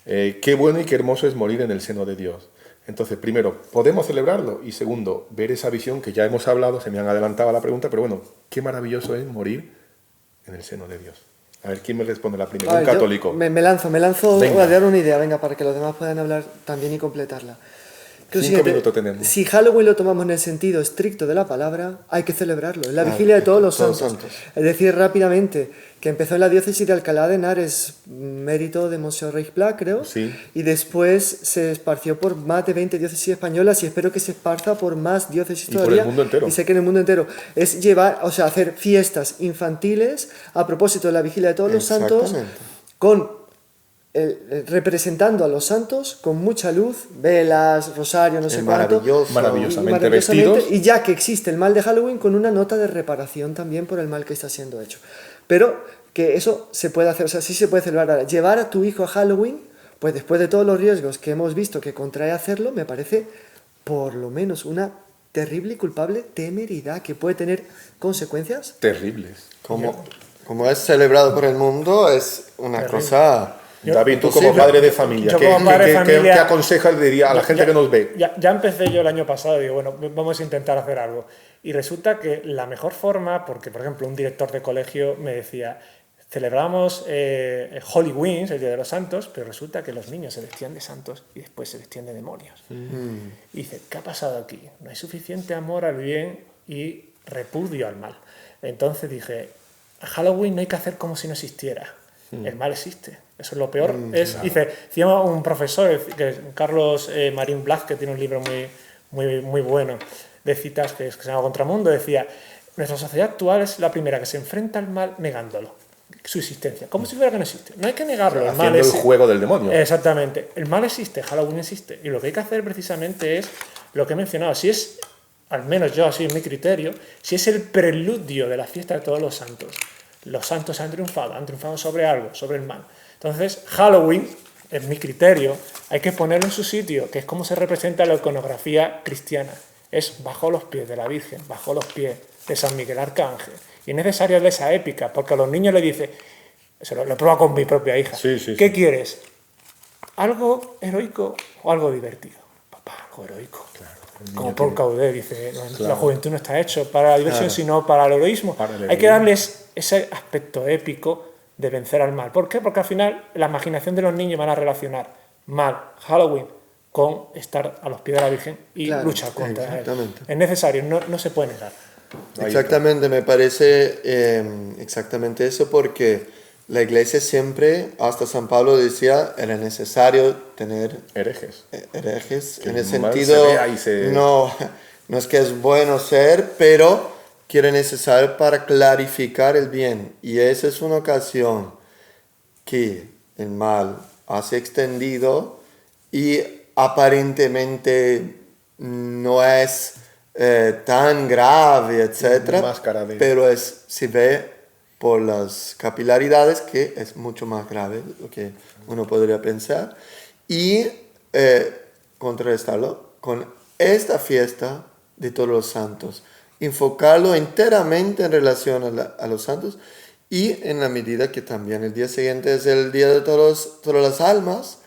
Qué bueno y qué hermoso es morir en el seno de Dios. Entonces, primero, ¿podemos celebrarlo? Y segundo, ver esa visión que ya hemos hablado, se me han adelantado a la pregunta, pero bueno, qué maravilloso es morir en el seno de Dios. A ver, ¿quién me responde la primera? Un católico. Me lanzo, Venga. voy a dar una idea, venga, para que los demás puedan hablar también y completarla. Que lo 5 siguiente, minutos tenemos. Si Halloween lo tomamos en el sentido estricto de la palabra, hay que celebrarlo. Es la vigilia de todos los santos. Es decir, rápidamente, que empezó en la diócesis de Alcalá de Henares, mérito de Monsieur Reichblatt, creo, Sí. y después se esparció por más de 20 diócesis españolas y espero que se esparza por más diócesis Y por todavía. el mundo entero. Y sé que en el mundo entero. Es llevar, o sea, hacer fiestas infantiles a propósito de la vigilia de todos los santos, Exactamente. con representando a los santos con mucha luz, velas, rosario, no sé cuánto. Maravillosamente Y vestidos. y ya que existe el mal de Halloween, con una nota de reparación también por el mal que está siendo hecho. Pero que eso se puede hacer, o sea, sí se puede celebrar ahora. Llevar a tu hijo a Halloween, pues después de todos los riesgos que hemos visto que contrae hacerlo, me parece por lo menos una terrible y culpable temeridad que puede tener consecuencias. Terribles. Como es celebrado por el mundo, es una cosa... David, tú como padre de familia, Yo ¿qué, como padre de qué familia- aconsejas diría a la gente que nos ve? Ya empecé yo el año pasado y digo, bueno, vamos a intentar hacer algo. Y resulta que la mejor forma, porque por ejemplo un director de colegio me decía, celebramos Halloween, el Día de los Santos, pero resulta que los niños se vestían de santos y después se vestían de demonios. Y dice, ¿qué ha pasado aquí? No hay suficiente amor al bien y repudio al mal. Entonces dije, a Halloween no hay que hacer como si no existiera. El mal existe. Eso es lo peor. Dice, decía un profesor, que es Carlos Marín Blas, que tiene un libro muy bueno de citas que se llama Contramundo, decía, nuestra sociedad actual es la primera que se enfrenta al mal negándolo, su existencia, como si fuera que no existe. No hay que negarlo. El mal Haciendo el juego del demonio. Exactamente. El mal existe, Halloween existe. Y lo que hay que hacer precisamente es lo que he mencionado. Si es, al menos yo así es mi criterio, si es el preludio de la fiesta de todos los santos han triunfado sobre algo, sobre el mal. Entonces, Halloween, en mi criterio, hay que ponerlo en su sitio, que es como se representa la iconografía cristiana. Es bajo los pies de la Virgen, bajo los pies de San Miguel Arcángel. Y es necesario darle esa épica, porque a los niños les dice, se lo he probado con mi propia hija, Sí. ¿qué quieres? ¿Algo heroico o algo divertido? Papá, algo heroico. Claro, Como Paul Claudel dice, la juventud no está hecho para la diversión, sino para el heroísmo. Hay que darles ese aspecto épico de vencer al mal. ¿Por qué? Porque al final la imaginación de los niños van a relacionar mal, Halloween, con estar a los pies de la Virgen y luchar contra él. Es necesario, no se puede negar. Exactamente, me parece exactamente eso, porque la Iglesia siempre, hasta San Pablo decía, era necesario tener Herejes. herejes, Que en el el mal sentido, se vea y se- no es que es bueno ser, pero que era necesario para clarificar el bien. Y esa es una ocasión que el mal se ha extendido y aparentemente no es tan grave, etc. Máscara de- Pero se ve por las capilaridades que es mucho más grave de lo que uno podría pensar. Y contrarrestarlo con esta fiesta de todos los santos. Enfocarlo enteramente en relación a los santos, y en la medida que también el día siguiente es el día de todas las almas,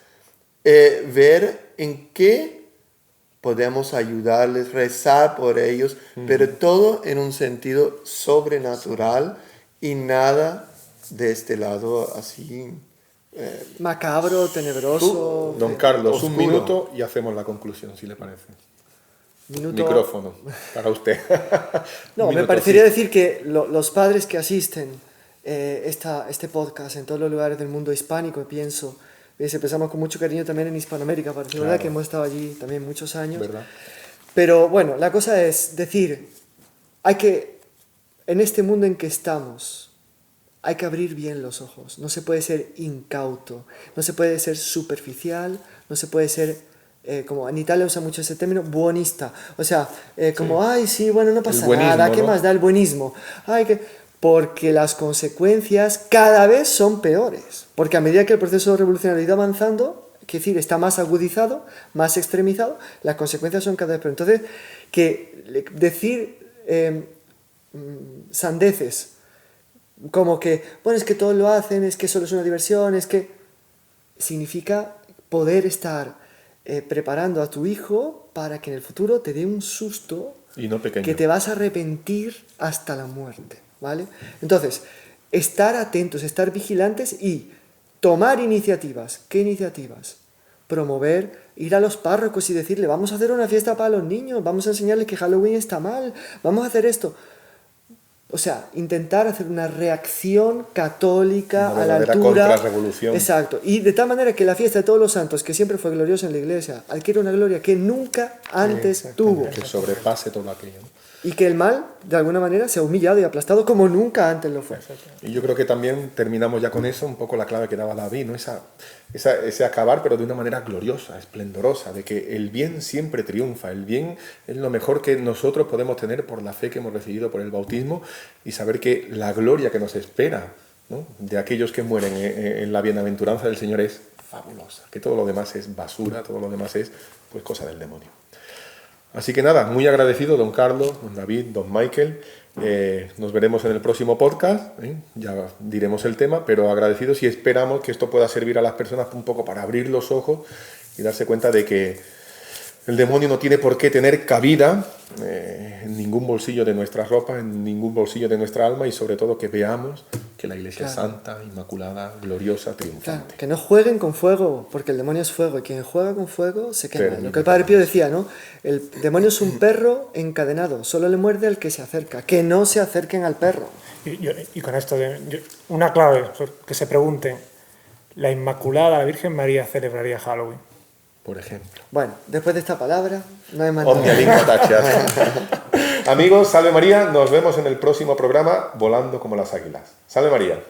ver en qué podemos ayudarles, rezar por ellos, pero todo en un sentido sobrenatural y nada de este lado así. Macabro, tenebroso. Don Carlos, oscuro. un minuto y hacemos la conclusión, si le parece. Minuto. Micrófono para usted. No, Un me minuto, parecería sí. decir que los padres que asisten este podcast en todos los lugares del mundo hispánico, pienso, empezamos con mucho cariño también en Hispanoamérica, parece verdad que hemos estado allí también muchos años. ¿Verdad? Pero bueno, la cosa es decir, en este mundo en que estamos, hay que abrir bien los ojos. No se puede ser incauto, no se puede ser superficial, no se puede ser, como en Italia usa mucho ese término, buonista. O sea, como, ay, sí, bueno, no pasa buenismo, nada, ¿qué ¿no? más da el buenismo? Ay, porque las consecuencias cada vez son peores. Porque a medida que el proceso revolucionario ha ido avanzando, es decir, está más agudizado, más extremizado, las consecuencias son cada vez peores. Entonces, decir sandeces, como que, bueno, es que todos lo hacen, es que solo es una diversión, es que significa poder estar preparando a tu hijo para que en el futuro te dé un susto Y no pequeño. que te vas a arrepentir hasta la muerte, ¿vale? Entonces, estar atentos, estar vigilantes y tomar iniciativas. ¿Qué iniciativas? Promover, ir a los párrocos y decirle, vamos a hacer una fiesta para los niños, vamos a enseñarles que Halloween está mal, vamos a hacer esto. O sea, intentar hacer una reacción católica Una a la verdadera altura. contrarrevolución. Exacto. Y de tal manera que la fiesta de todos los santos, que siempre fue gloriosa en la iglesia, adquiere una gloria que nunca antes tuvo. Que sobrepase todo aquello, ¿no? Y que el mal, de alguna manera, se ha humillado y aplastado como nunca antes lo fue. Y yo creo que también terminamos ya con eso, un poco la clave que daba David, ¿no? Ese acabar, pero de una manera gloriosa, esplendorosa, de que el bien siempre triunfa. El bien es lo mejor que nosotros podemos tener por la fe que hemos recibido por el bautismo y saber que la gloria que nos espera, ¿no?, de aquellos que mueren en la bienaventuranza del Señor es fabulosa. Que todo lo demás es basura, todo lo demás es pues cosa del demonio. Así que nada, muy agradecido, don Carlos, don David, don Michael. Nos veremos en el próximo podcast, ya diremos el tema, pero agradecidos y esperamos que esto pueda servir a las personas un poco para abrir los ojos y darse cuenta de que el demonio no tiene por qué tener cabida en ningún bolsillo de nuestra ropa, en ningún bolsillo de nuestra alma y sobre todo que veamos que la Iglesia es santa, inmaculada, gloriosa, triunfante. Claro, que no jueguen con fuego, porque el demonio es fuego y quien juega con fuego se quema. Pero Lo que el Padre Pío decía, ¿no? El demonio es un perro encadenado, solo le muerde al que se acerca, que no se acerquen al perro. Y con esto, una clave, que se pregunten, ¿la Inmaculada, la Virgen María, celebraría Halloween? Por ejemplo. Bueno, después de esta palabra, no hay más Omnia nada. lingua taceat. Amigos, salve María, nos vemos en el próximo programa Volando como las águilas. Salve María.